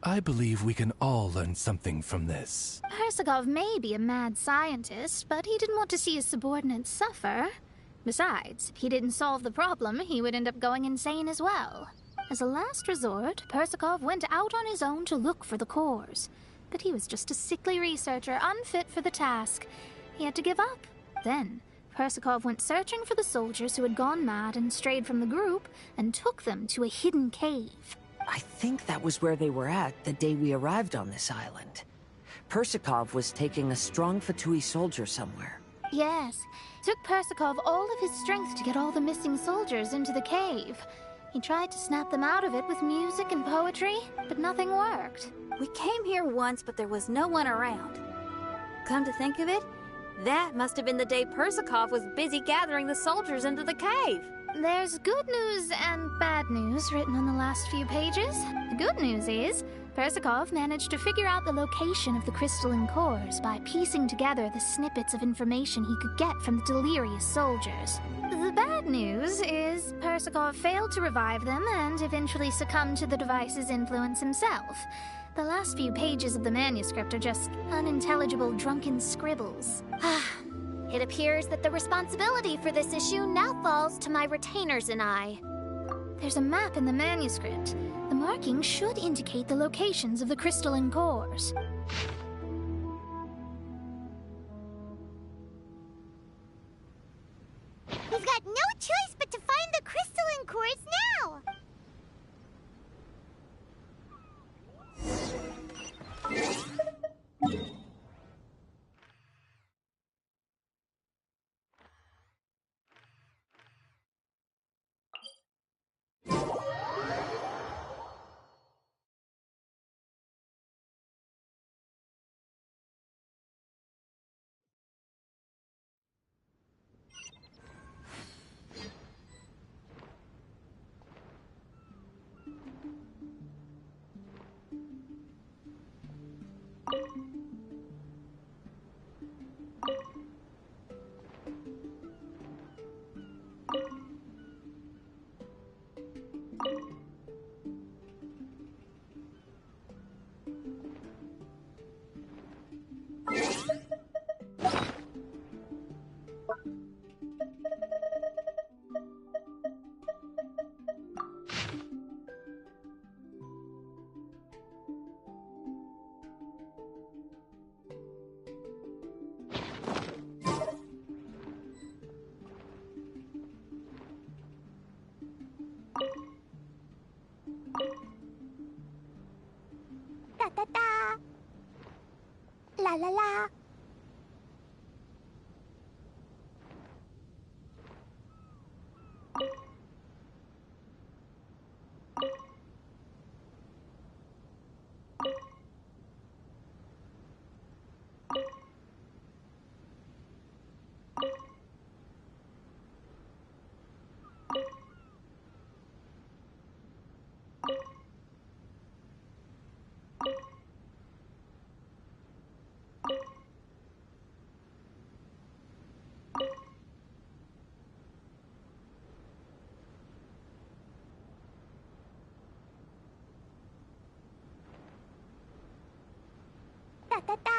I believe we can all learn something from this. Persakov may be a mad scientist, but he didn't want to see his subordinates suffer. Besides, if he didn't solve the problem, he would end up going insane as well. As a last resort, Persakov went out on his own to look for the cores. But he was just a sickly researcher, unfit for the task. He had to give up. Then, Persakov went searching for the soldiers who had gone mad and strayed from the group, and took them to a hidden cave. I think that was where they were at the day we arrived on this island. Persakov was taking a strong Fatui soldier somewhere. Yes, it took Persakov all of his strength to get all the missing soldiers into the cave. He tried to snap them out of it with music and poetry, but nothing worked. We came here once, but there was no one around. Come to think of it, that must have been the day Persakov was busy gathering the soldiers into the cave. There's good news and bad news written on the last few pages. The good news is, Persakov managed to figure out the location of the crystalline cores by piecing together the snippets of information he could get from the delirious soldiers. The bad news is, Persakov failed to revive them and eventually succumbed to the device's influence himself. The last few pages of the manuscript are just unintelligible drunken scribbles. It appears that the responsibility for this issue now falls to my retainers and I. There's a map in the manuscript. The markings should indicate the locations of the crystalline cores. We've got no choice but to find the crystalline cores now! La la la. Da da da.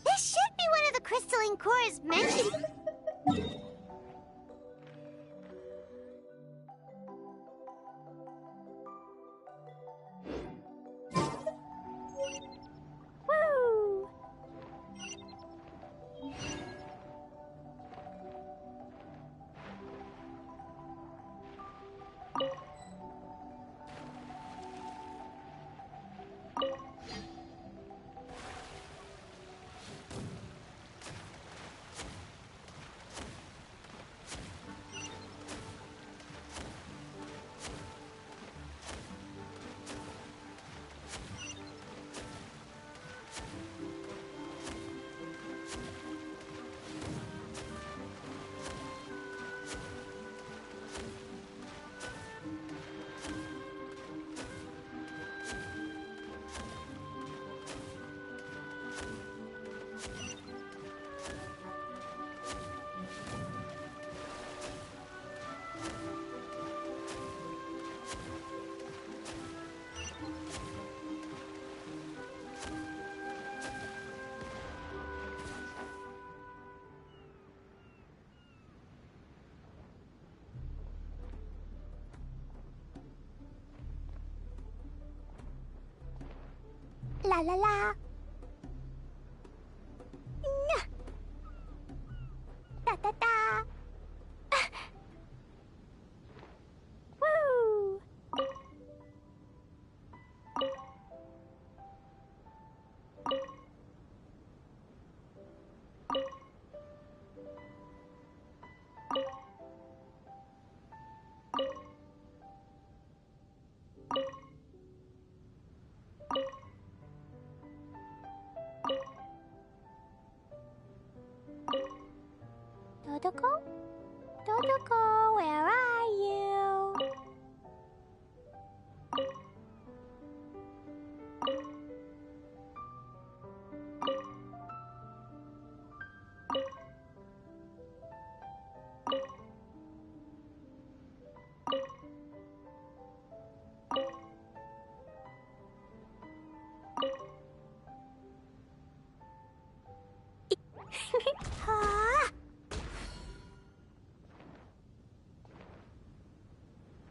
This should be one of the crystalline cores mentioned. Woo! La la la. Nya. Da da da. Woo. Dodoko? Dodoko, where are you? Ah.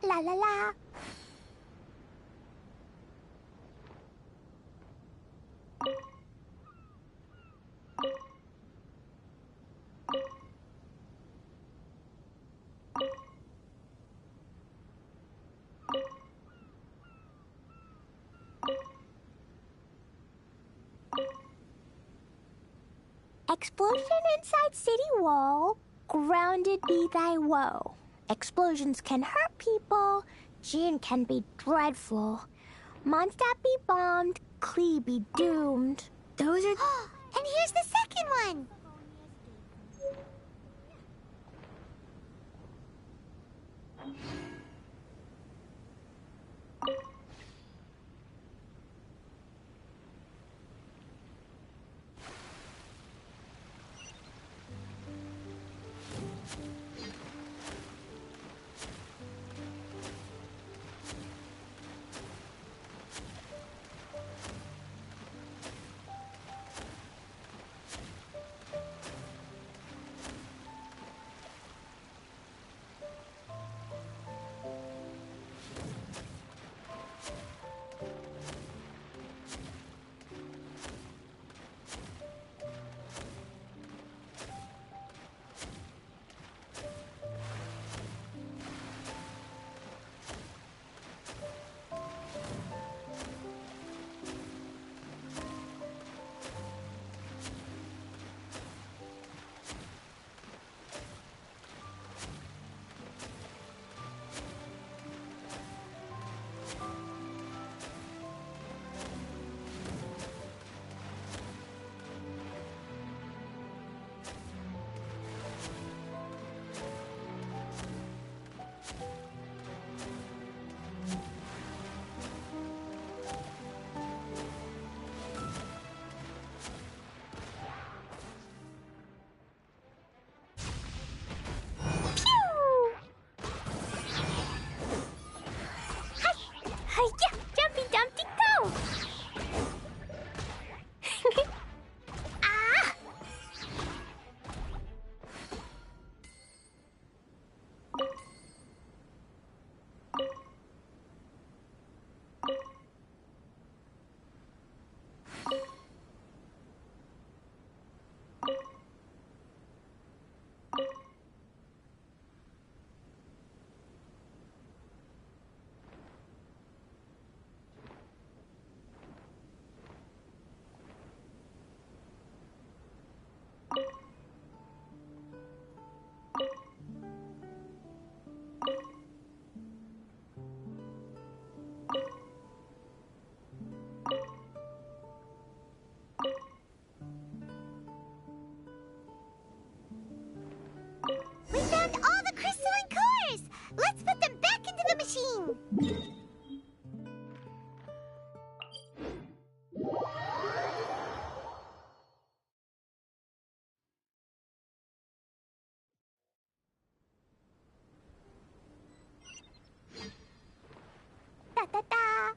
La la la. Explosion inside city wall, grounded be thy woe. Explosions can hurt people, Jean can be dreadful. Mondstadt be bombed, Klee be doomed. Those are... And here's the second one! Da da da.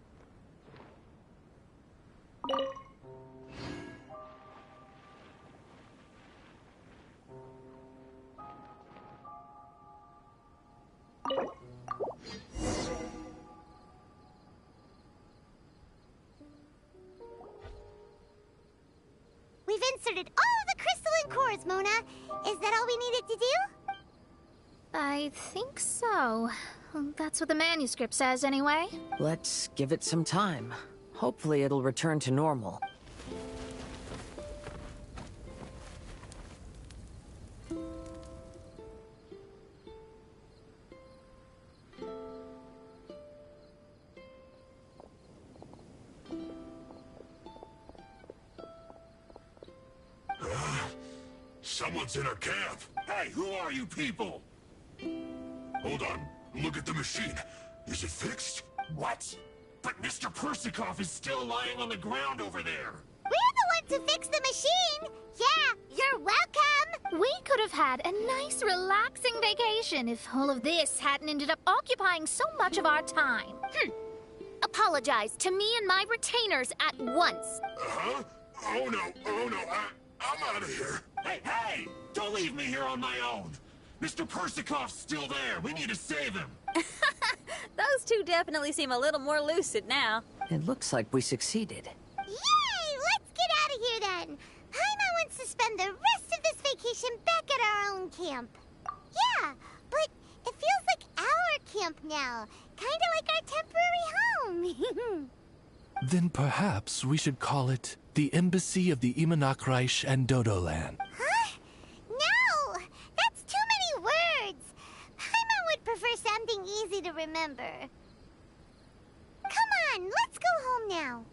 We've inserted all of the crystalline cores, Mona. Is that all we needed to do? I think so. That's what the manuscript says, anyway. Let's give it some time. Hopefully it'll return to normal. Someone's in our camp. Hey, who are you people? Hold on. Look at the machine. Is it fixed? What? But Mr. Persikov is still lying on the ground over there. We're the ones who fixed the machine. Yeah, you're welcome. We could have had a nice, relaxing vacation if all of this hadn't ended up occupying so much of our time. Apologize to me and my retainers at once. Huh? Oh no, I'm out of here. Hey, don't leave me here on my own. Mr. Persikov's still there. We need to save him. Those two definitely seem a little more lucid now. It looks like we succeeded. Yay! Let's get out of here then. Paimon wants to spend the rest of this vacation back at our own camp. Yeah, but it feels like our camp now. Kinda like our temporary home. Then perhaps we should call it the Embassy of the Imanakreich and Dodoland. Huh? No! That's too many words. Paimon would prefer something easy to remember. Come on, let's go home now.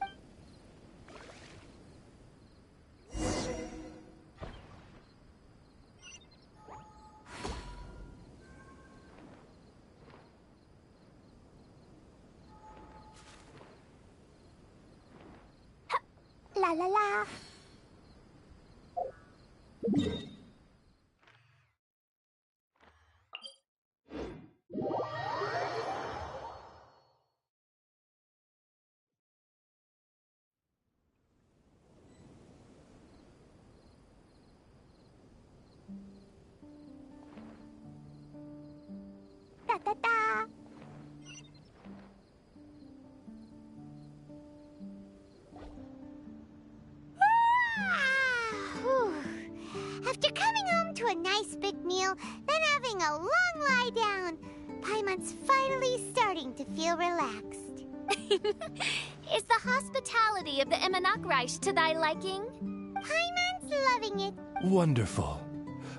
La la la. Da da da. Whew. After coming home to a nice big meal, then having a long lie down, Paimon's finally starting to feel relaxed. Is the hospitality of the Imanakreich to thy liking? Paimon's loving it. Wonderful.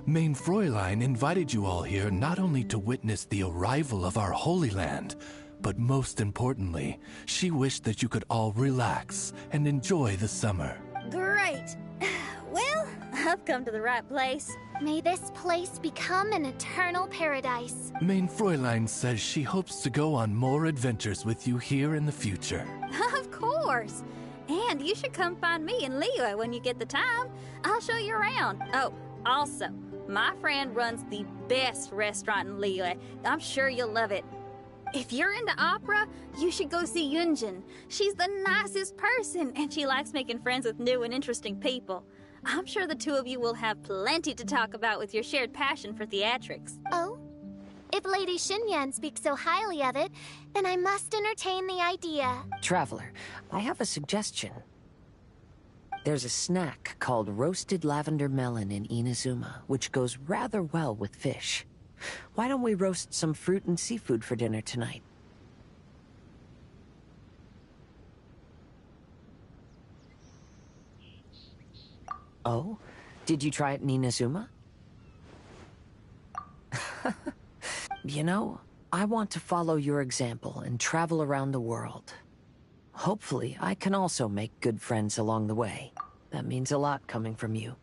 Main Fräulein invited you all here not only to witness the arrival of our Holy Land, but most importantly, she wished that you could all relax and enjoy the summer. Great. Well, I've come to the right place. May this place become an eternal paradise. Main Fräulein says she hopes to go on more adventures with you here in the future. Of course. And you should come find me and Leo when you get the time. I'll show you around. Oh, also, my friend runs the best restaurant in Lille. I'm sure you'll love it. If you're into opera, you should go see Yunjin. She's the nicest person, and she likes making friends with new and interesting people. I'm sure the two of you will have plenty to talk about with your shared passion for theatrics. Oh? If Lady Xinyan speaks so highly of it, then I must entertain the idea. Traveler, I have a suggestion. There's a snack called roasted lavender melon in Inazuma, which goes rather well with fish. Why don't we roast some fruit and seafood for dinner tonight? Oh? Did you try it in Inazuma? You know, I want to follow your example and travel around the world. Hopefully, I can also make good friends along the way. That means a lot coming from you.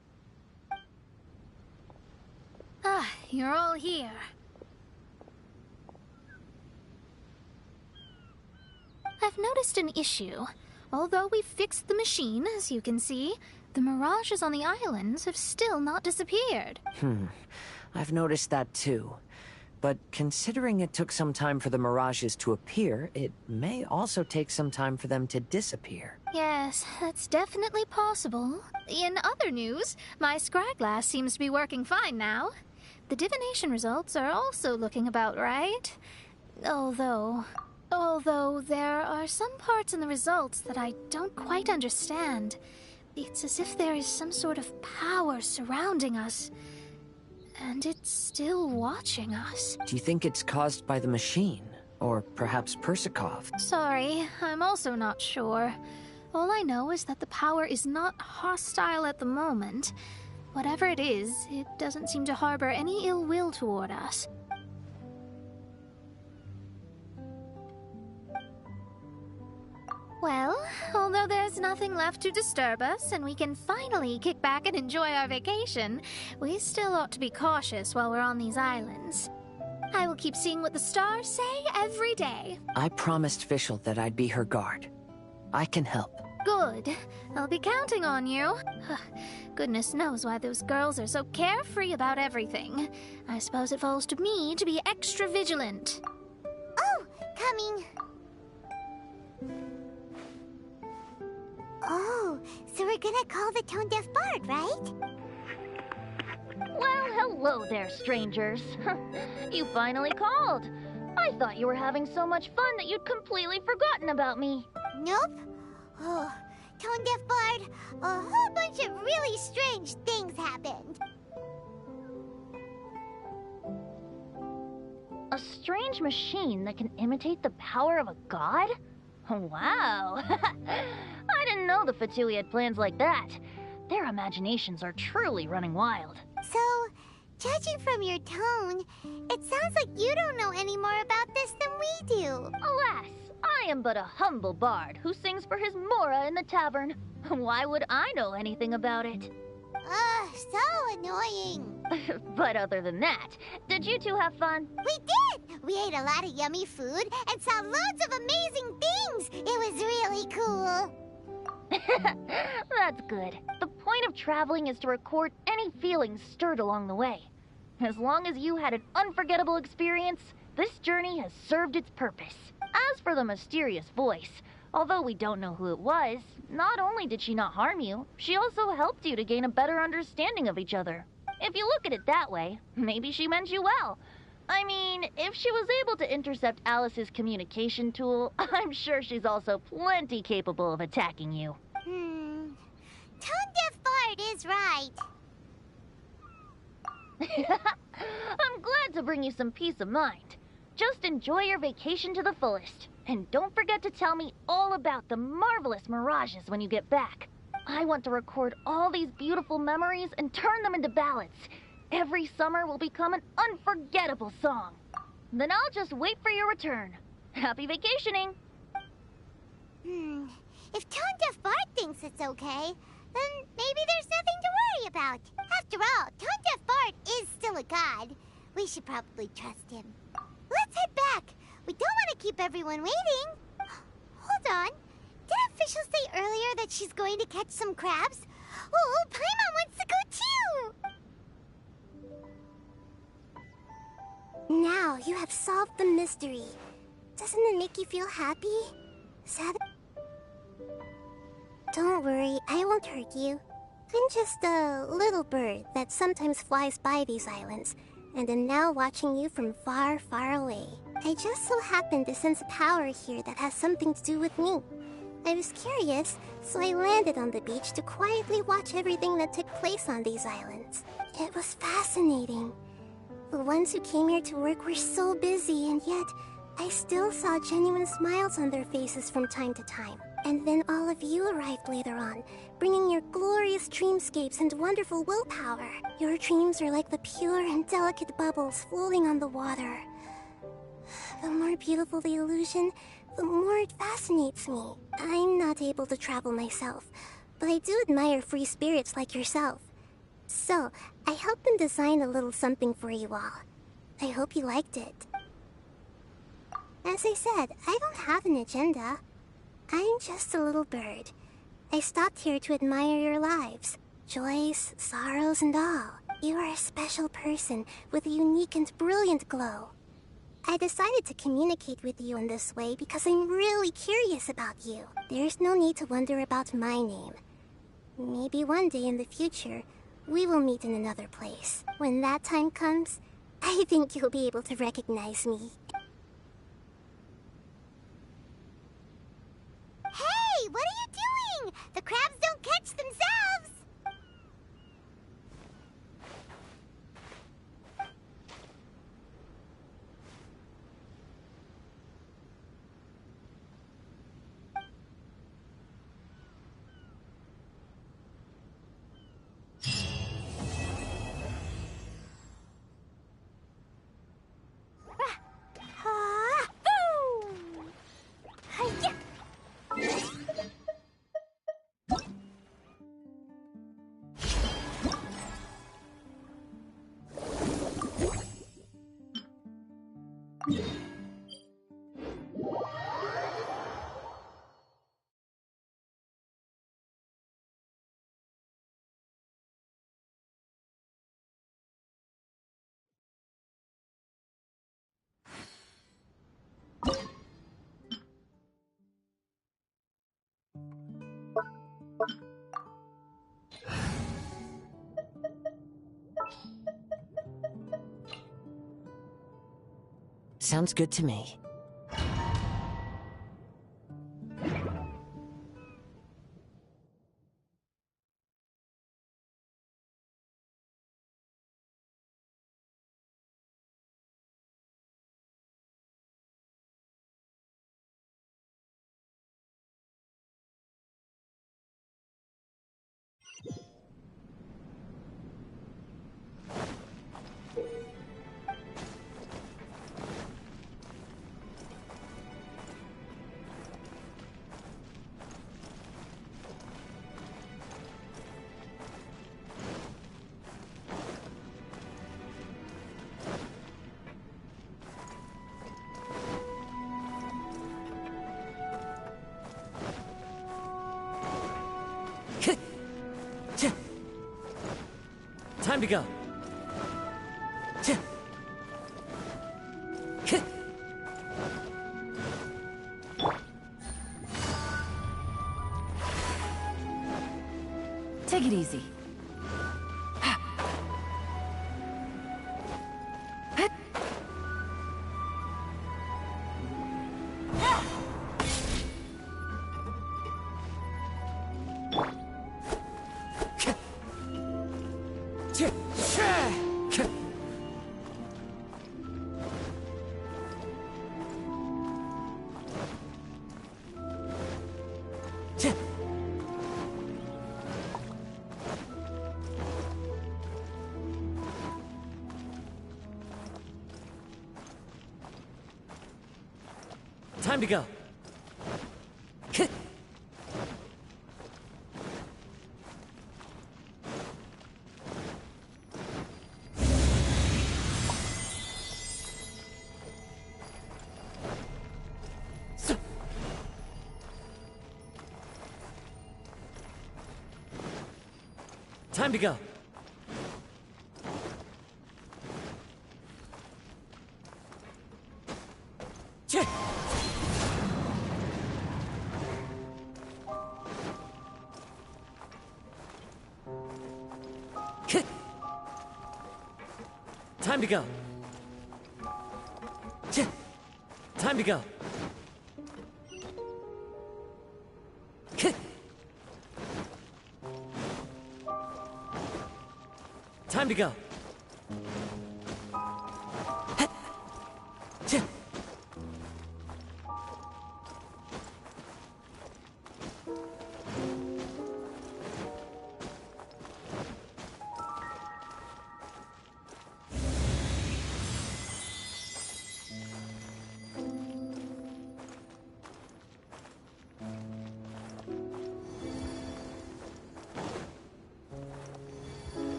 Ah, you're all here. I've noticed an issue. Although we've fixed the machine, as you can see, the mirages on the islands have still not disappeared. I've noticed that too. But considering it took some time for the mirages to appear, it may also take some time for them to disappear. Yes, that's definitely possible. In other news, my scryglass seems to be working fine now. The divination results are also looking about right. Although there are some parts in the results that I don't quite understand. It's as if there is some sort of power surrounding us. And it's still watching us. Do you think it's caused by the machine? Or perhaps Persikov? Sorry, I'm also not sure. All I know is that the power is not hostile at the moment. Whatever it is, it doesn't seem to harbor any ill will toward us. Well, although there's nothing left to disturb us and we can finally kick back and enjoy our vacation, we still ought to be cautious while we're on these islands. I will keep seeing what the stars say every day. I promised Fischl that I'd be her guard. I can help. Good. I'll be counting on you. Goodness knows why those girls are so carefree about everything. I suppose it falls to me to be extra vigilant. Oh, coming. Oh, so we're gonna call the tone-deaf bard, right? Well, hello there, strangers. You finally called. I thought you were having so much fun that you'd completely forgotten about me. Nope. Oh, tone-deaf bard, a whole bunch of really strange things happened. A strange machine that can imitate the power of a god? Wow. I didn't know the Fatui had plans like that. Their imaginations are truly running wild. So, judging from your tone, it sounds like you don't know any more about this than we do. Alas, I am but a humble bard who sings for his Mora in the tavern. Why would I know anything about it? Ugh, so annoying. But other than that, did you two have fun? We did! We ate a lot of yummy food and saw loads of amazing things. It was really cool. That's good. The point of traveling is to record any feelings stirred along the way. As long as you had an unforgettable experience, this journey has served its purpose. As for the mysterious voice, although we don't know who it was, not only did she not harm you, she also helped you to gain a better understanding of each other. If you look at it that way, maybe she meant you well. I mean, if she was able to intercept Alice's communication tool, I'm sure she's also plenty capable of attacking you. Tone-deaf bard is right. I'm glad to bring you some peace of mind. Just enjoy your vacation to the fullest. And don't forget to tell me all about the marvelous mirages when you get back. I want to record all these beautiful memories and turn them into ballads. Every summer will become an unforgettable song. Then I'll just wait for your return. Happy vacationing! If Tone-deaf bard thinks it's okay, then maybe there's nothing to worry about. After all, Tone-deaf bard is still a god. We should probably trust him. Let's head back. We don't want to keep everyone waiting. Hold on. Didn't Fischl say earlier that she's going to catch some crabs? Oh, Paimon wants to go too! Now you have solved the mystery. Doesn't it make you feel happy? Sad? Don't worry, I won't hurt you. I'm just a little bird that sometimes flies by these islands, and am now watching you from far, far away. I just so happened to sense a power here that has something to do with me. I was curious, so I landed on the beach to quietly watch everything that took place on these islands. It was fascinating. The ones who came here to work were so busy, and yet I still saw genuine smiles on their faces from time to time. And then all of you arrived later on, bringing your glorious dreamscapes and wonderful willpower. Your dreams are like the pure and delicate bubbles floating on the water. The more beautiful the illusion, the more it fascinates me. I'm not able to travel myself, but I do admire free spirits like yourself. So, I helped them design a little something for you all. I hope you liked it. As I said, I don't have an agenda. I'm just a little bird. I stopped here to admire your lives. Joys, sorrows, and all. You are a special person with a unique and brilliant glow. I decided to communicate with you in this way because I'm really curious about you. There's no need to wonder about my name. Maybe one day in the future, we will meet in another place. When that time comes, I think you'll be able to recognize me. Hey, what are you doing? The crabs don't catch themselves! Sounds good to me. Time to go. Take it easy. Time to go. Time to go. Time to go. Time to go. Time to go.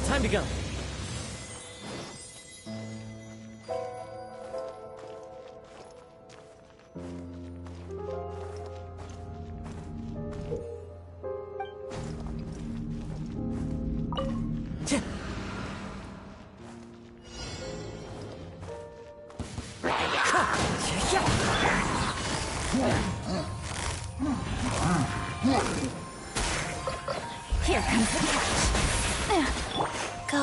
Time to go. Here comes the catch. Go.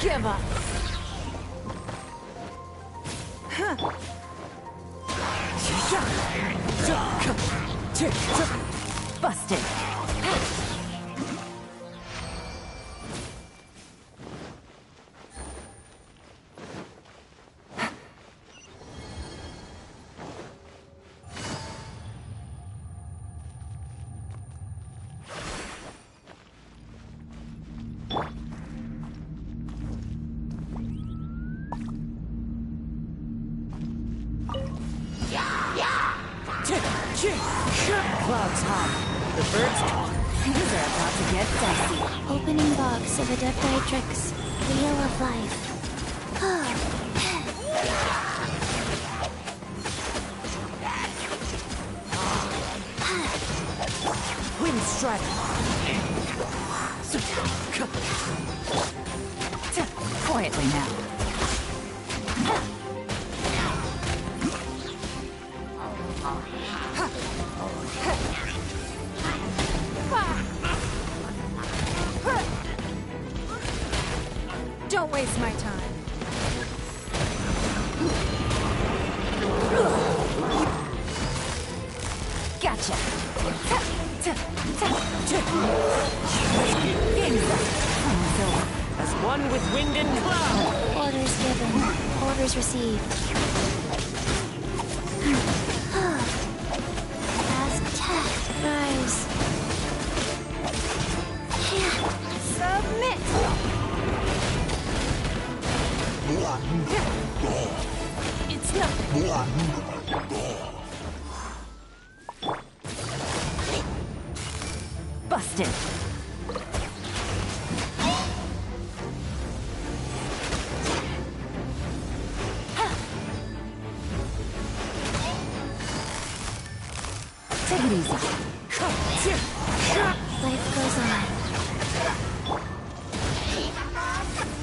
Give up. Busted. Clouds high. The birds talk. Things are about to get dicey. Opening box of Adeptitrix, Wheel of Life. Wind strike. Quietly now. Don't waste my time. Gotcha. As one with wind and cloud. Orders given, orders received. Ask, test, rise. Submit! It's nothing. Busted. Take it easy. Life goes on.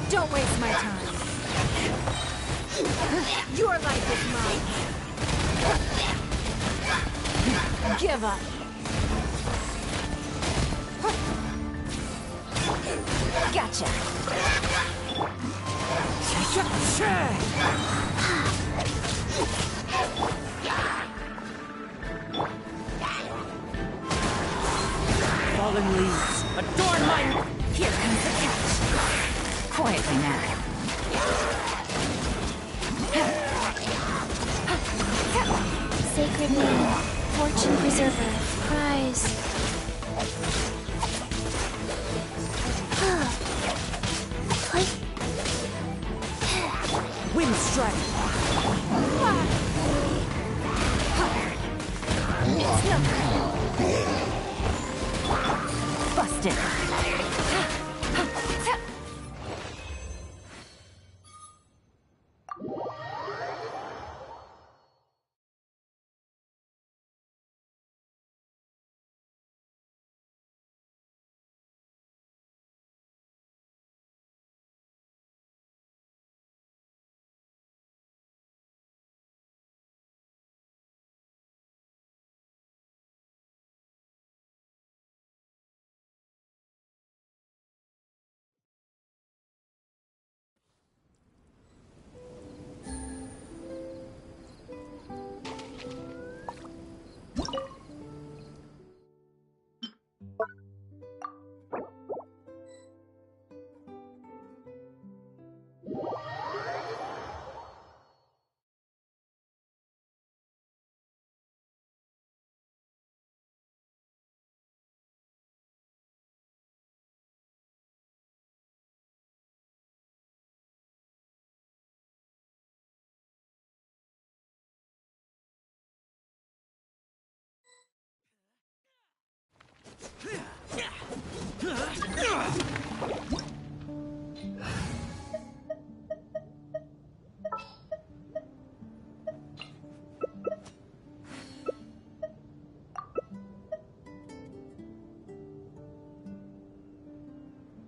Don't waste my time. Your life is mine. Give up. Gotcha. Fallen leaves. Adorn my... Here comes the catch. Quietly now. Sacred name, fortune preserver, prize. Wind strike. Busted.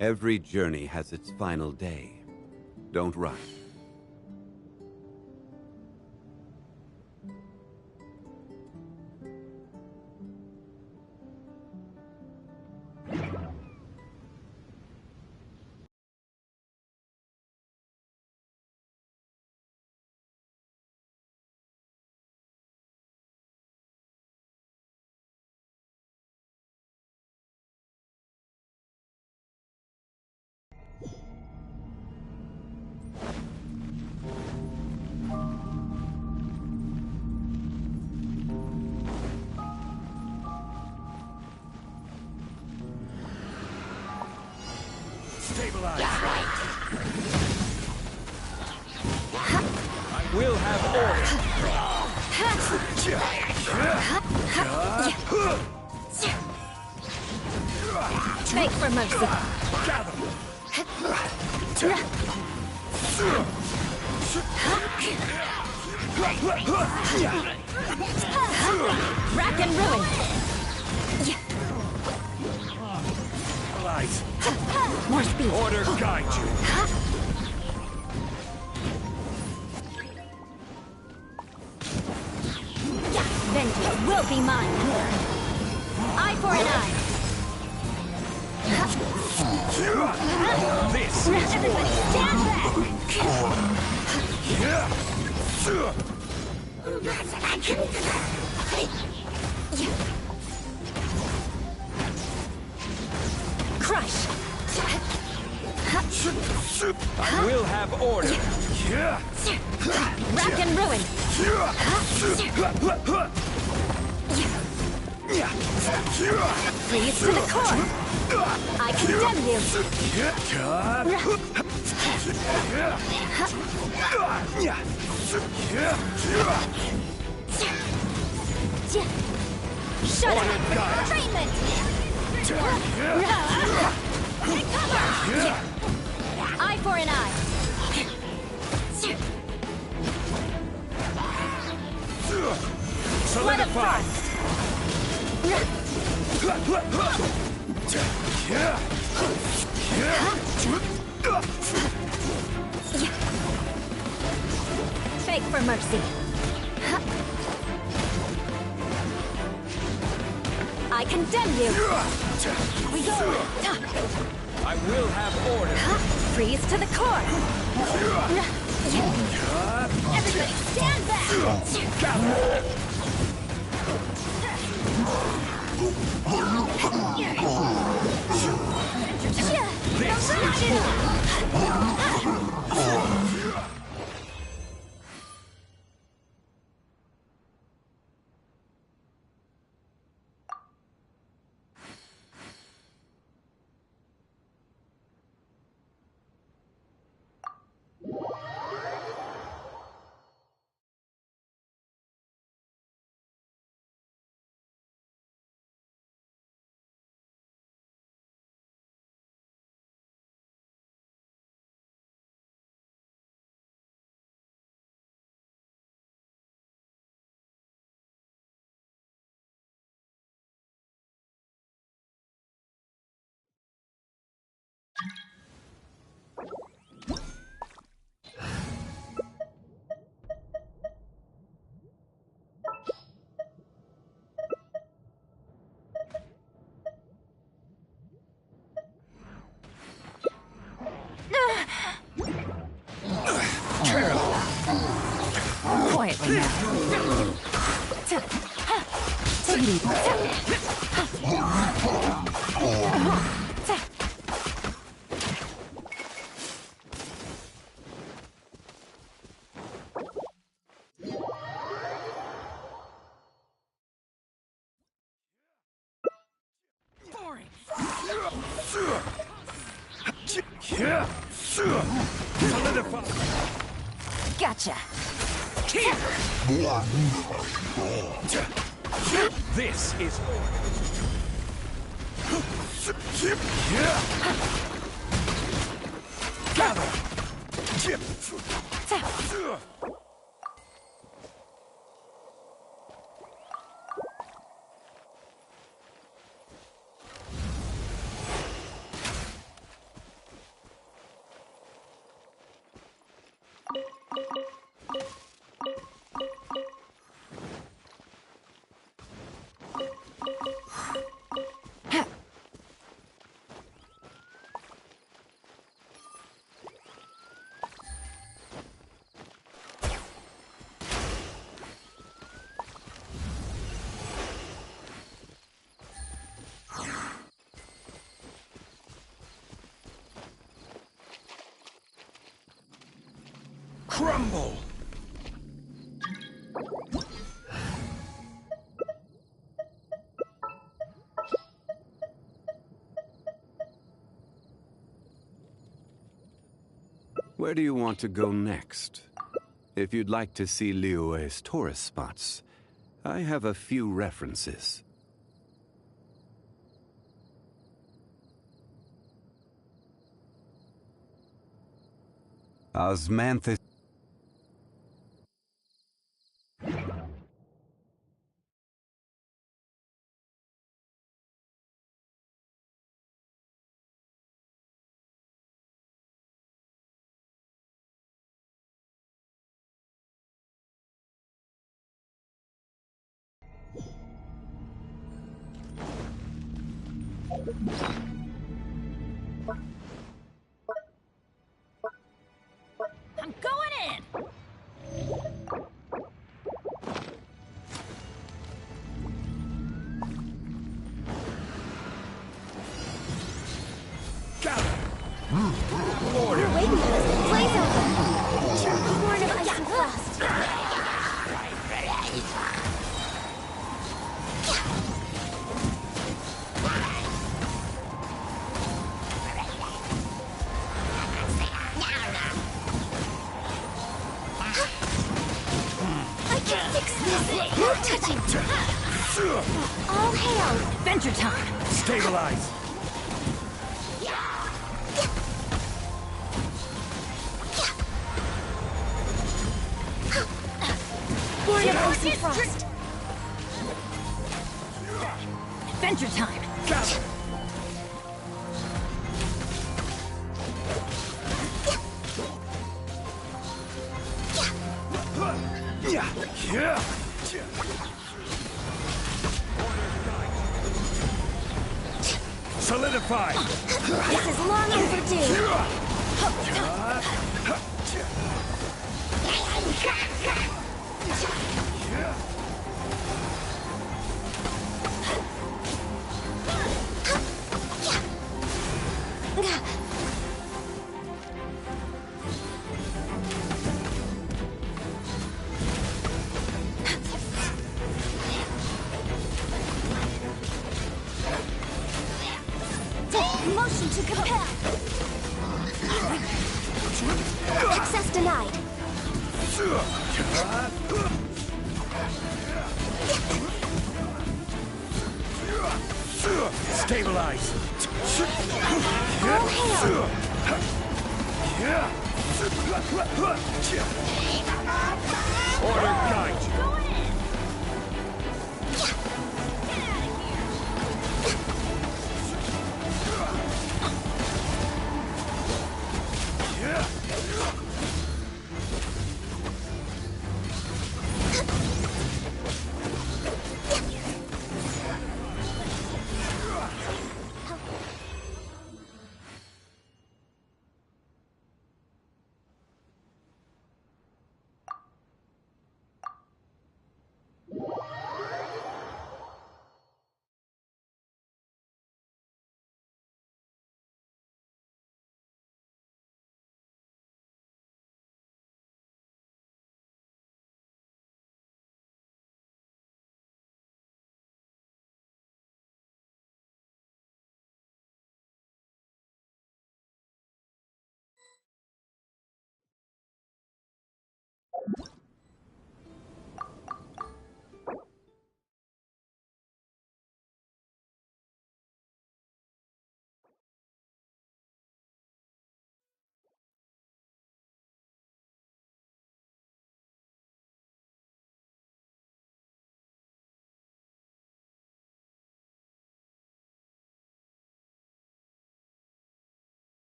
Every journey has its final day. Don't rush. Stabilize. I will have order. Beg for mercy. Rack and ruin. Light. More speed. Order guide you. Vengeance will be mine. Eye for an eye. This is Everybody stand Crush. I will have order. Rack and ruin. Freeze to the core. I condemn you. Shut up. Entrainment. Take cover. Eye for an eye. Solidify. Beg for mercy. I condemn you. We go. I will have order. Freeze to the core. Everybody stand back. This is Quietly now. Take it easy. solidify. Gotcha. This is order. Gather. Crumble! Where do you want to go next? If you'd like to see Liyue's tourist spots, I have a few references. Osmanthus. I'm going in! Order! Blaze open! Born of ice and frost! I can fix this! No touching! All hail! Adventure time! Stabilize! Born of ice and frost! Adventure time! Gather! Yeah! Solidify! This is long overdue! Motion to compel! Access denied! Stabilize! All hail! Order guide you!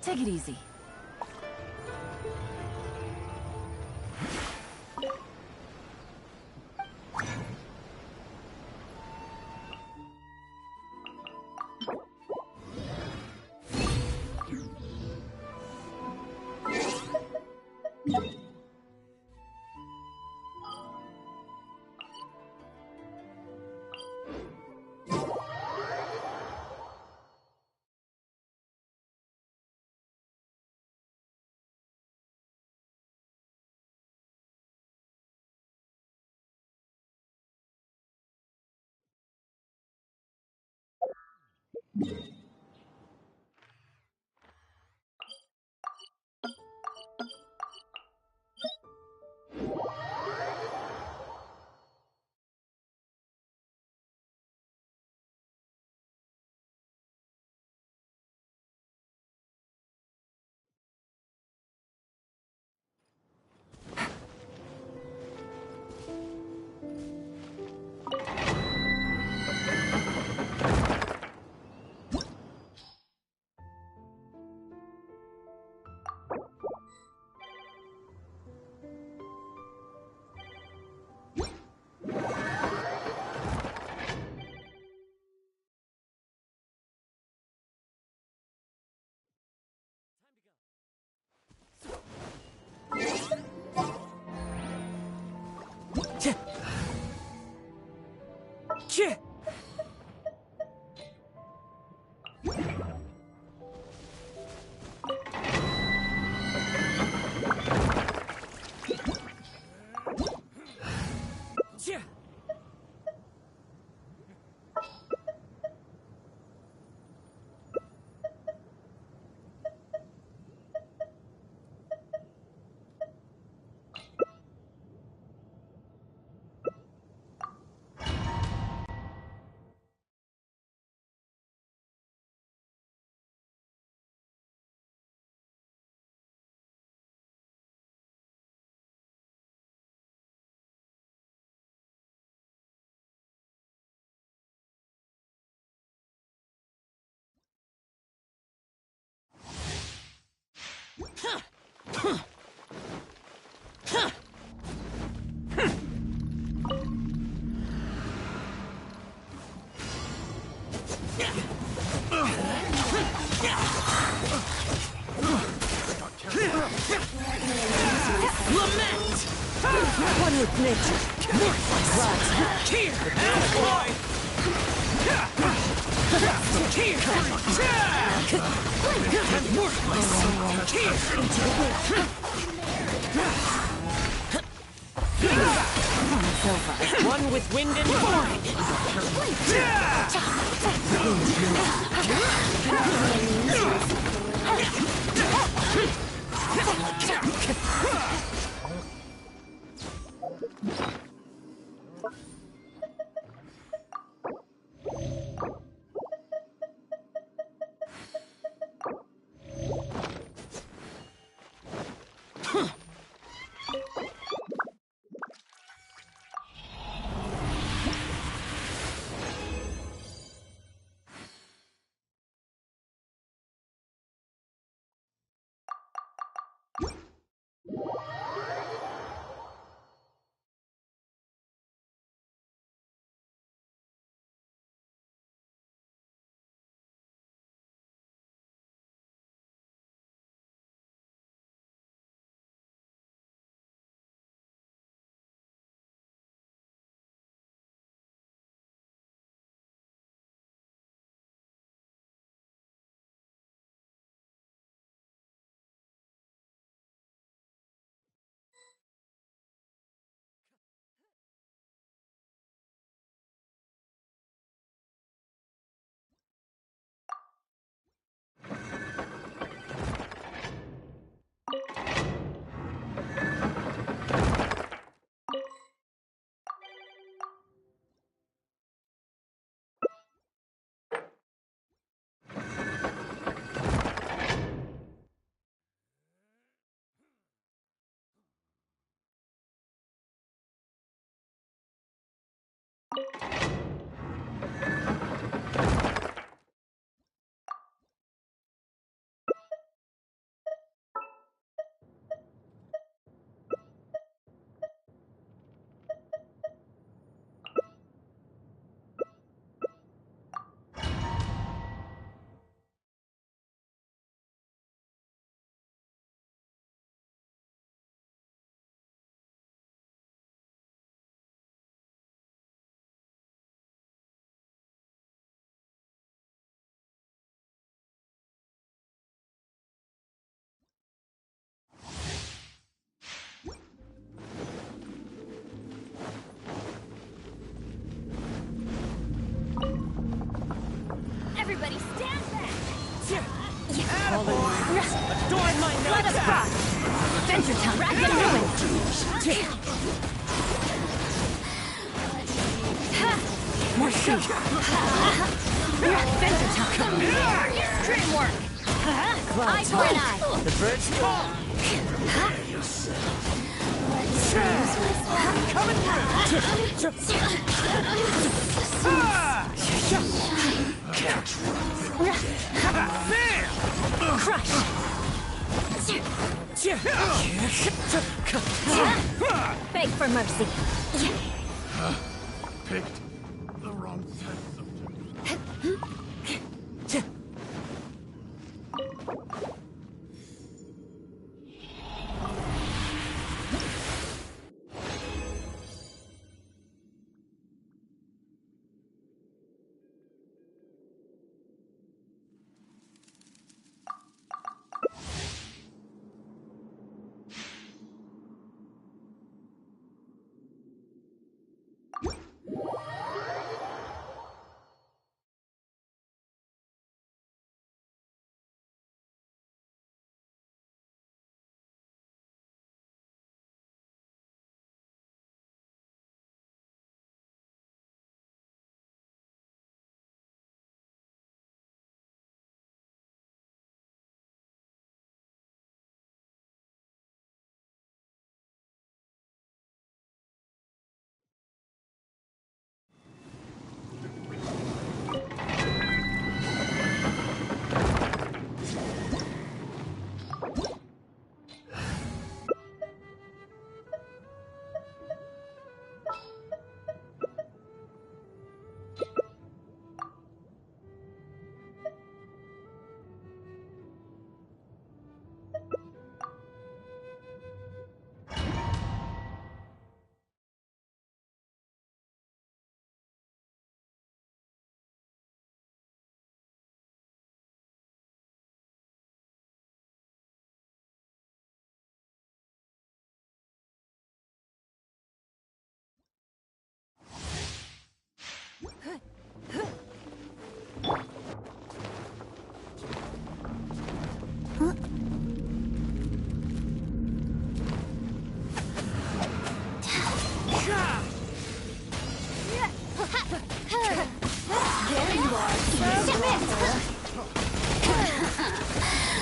Take it easy. One with nature. Right. Here. One with wind and Adventure time! Rapid ruin! Mercy! Adventure time! Extreme work! Eye for an eye! The bird's call! Coming Crush! Beg for mercy. Picked the wrong test subject.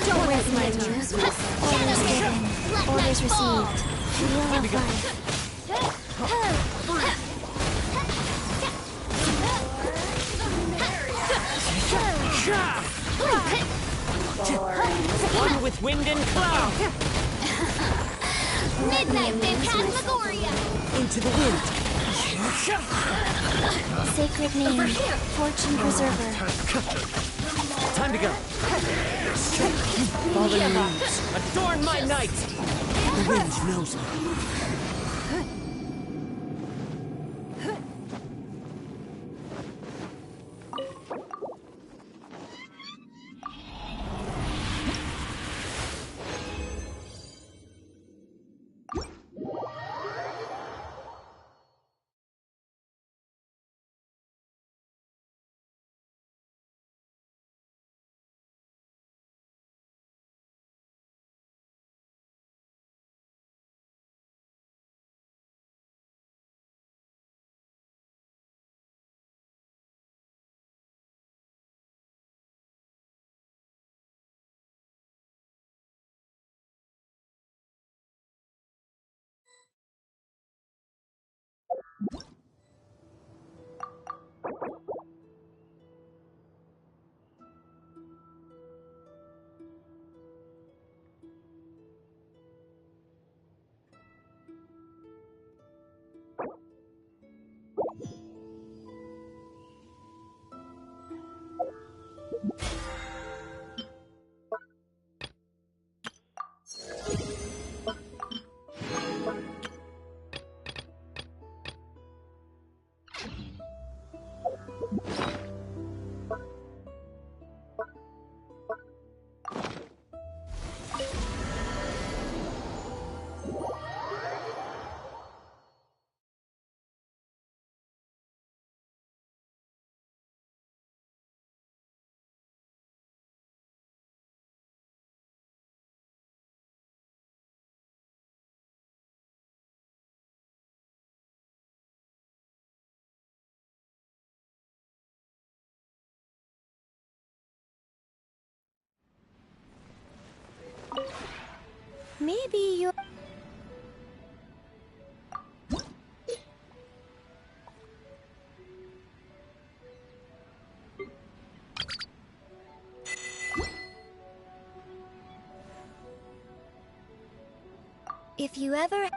Don't waste my time. Orders given. Orders received. Wheel of life. One with wind and cloud! Midnight Phantasmagoria! Into the wind! Sacred name. Fortune preserver. Time to go! Fallen leaves, adorn my night! The wind knows me. Maybe you... If you ever...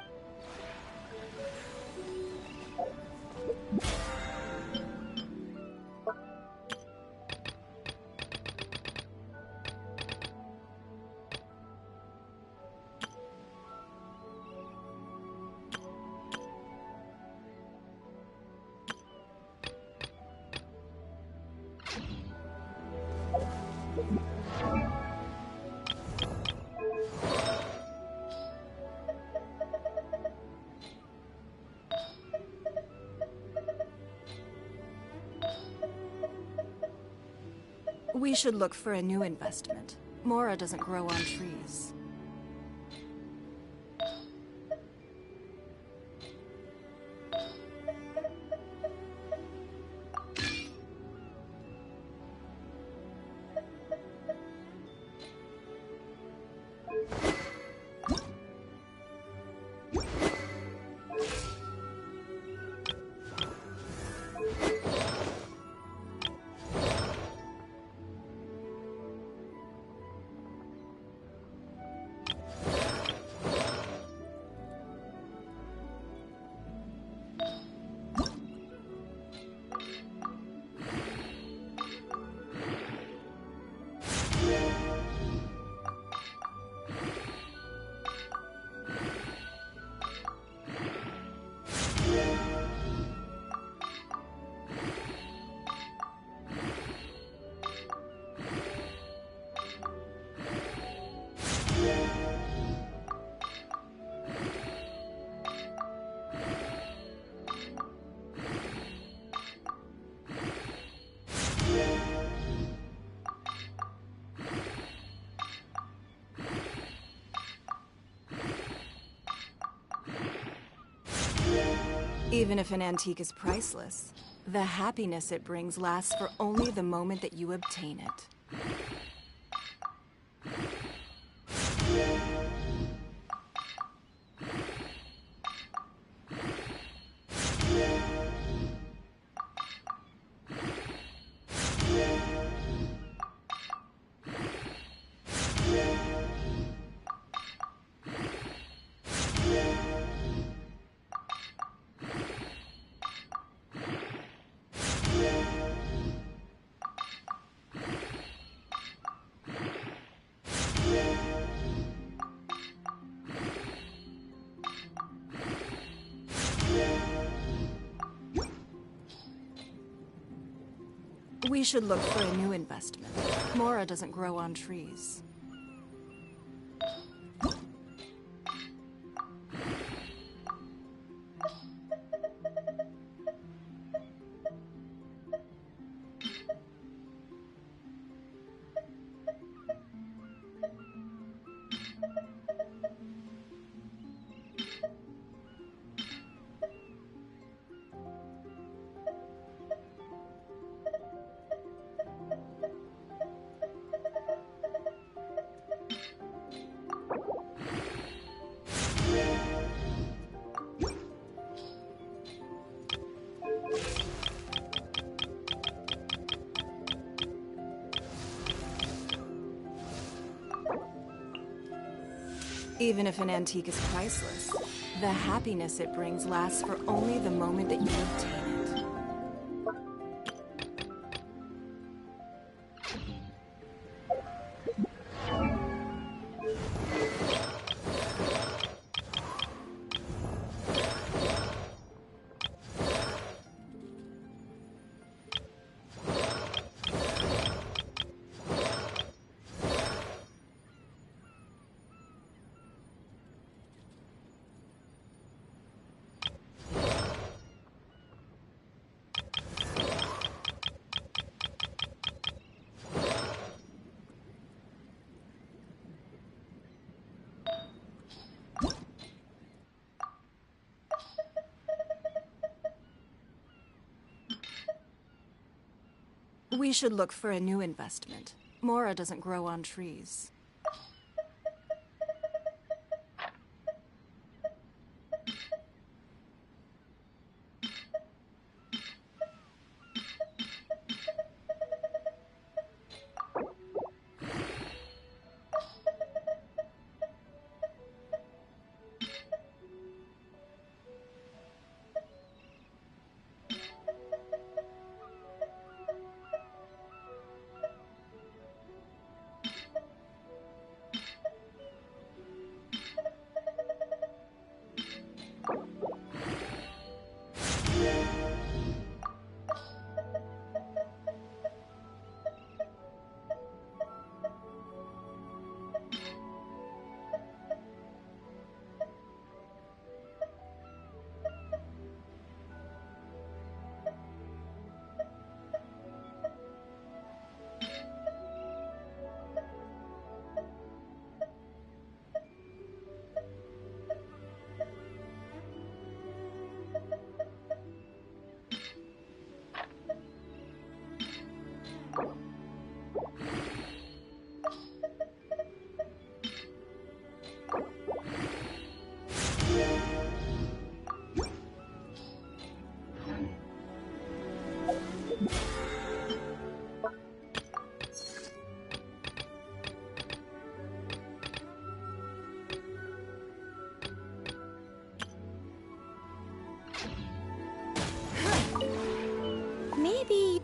We should look for a new investment. Mora doesn't grow on trees. Even if an antique is priceless, the happiness it brings lasts for only the moment that you obtain it. We should look for a new investment. Mora doesn't grow on trees. Even if an antique is priceless, the happiness it brings lasts for only the moment that you obtain it. We should look for a new investment. Mora doesn't grow on trees. maybe...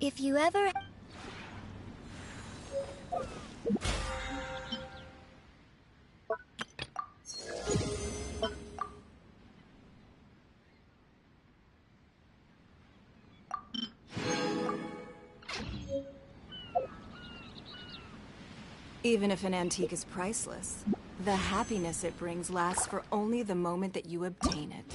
If you ever... Even if an antique is priceless, the happiness it brings lasts for only the moment that you obtain it.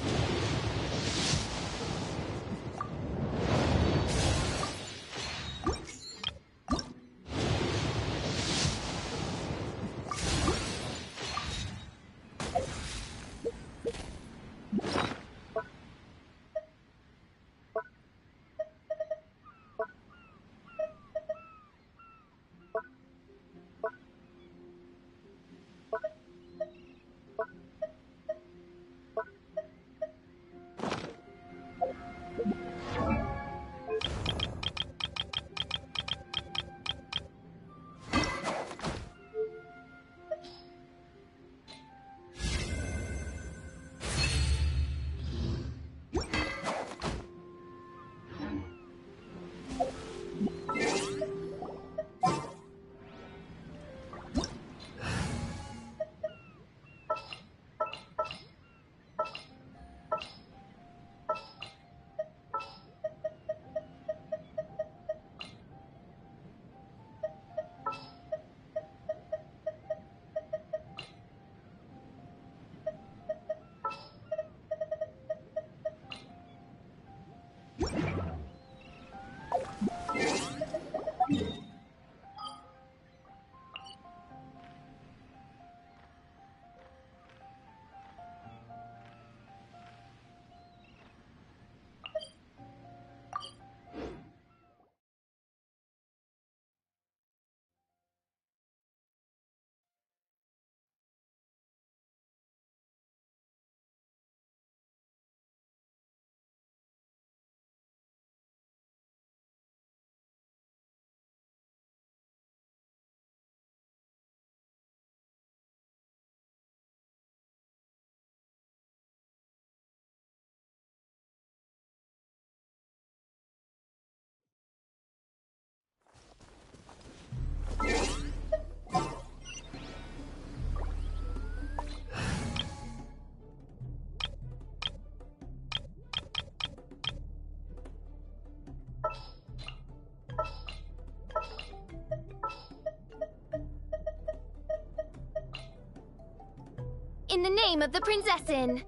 In the name of the Prinzessin!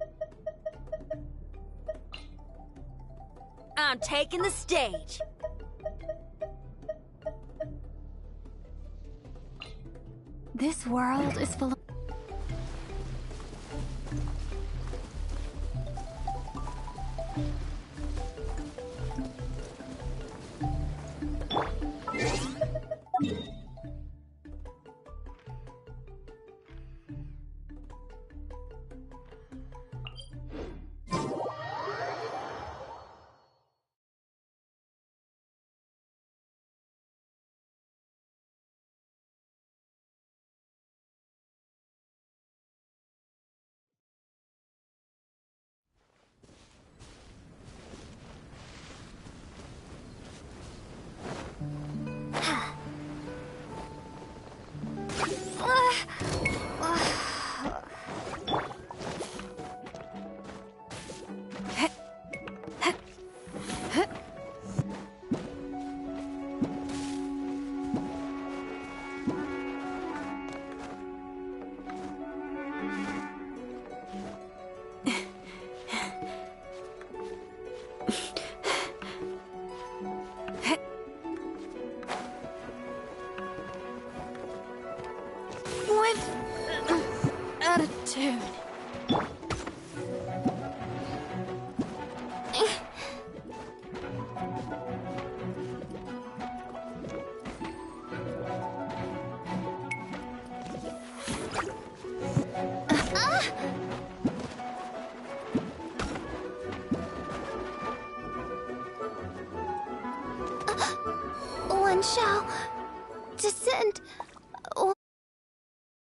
I'm taking the stage. This world is full of... shall descend.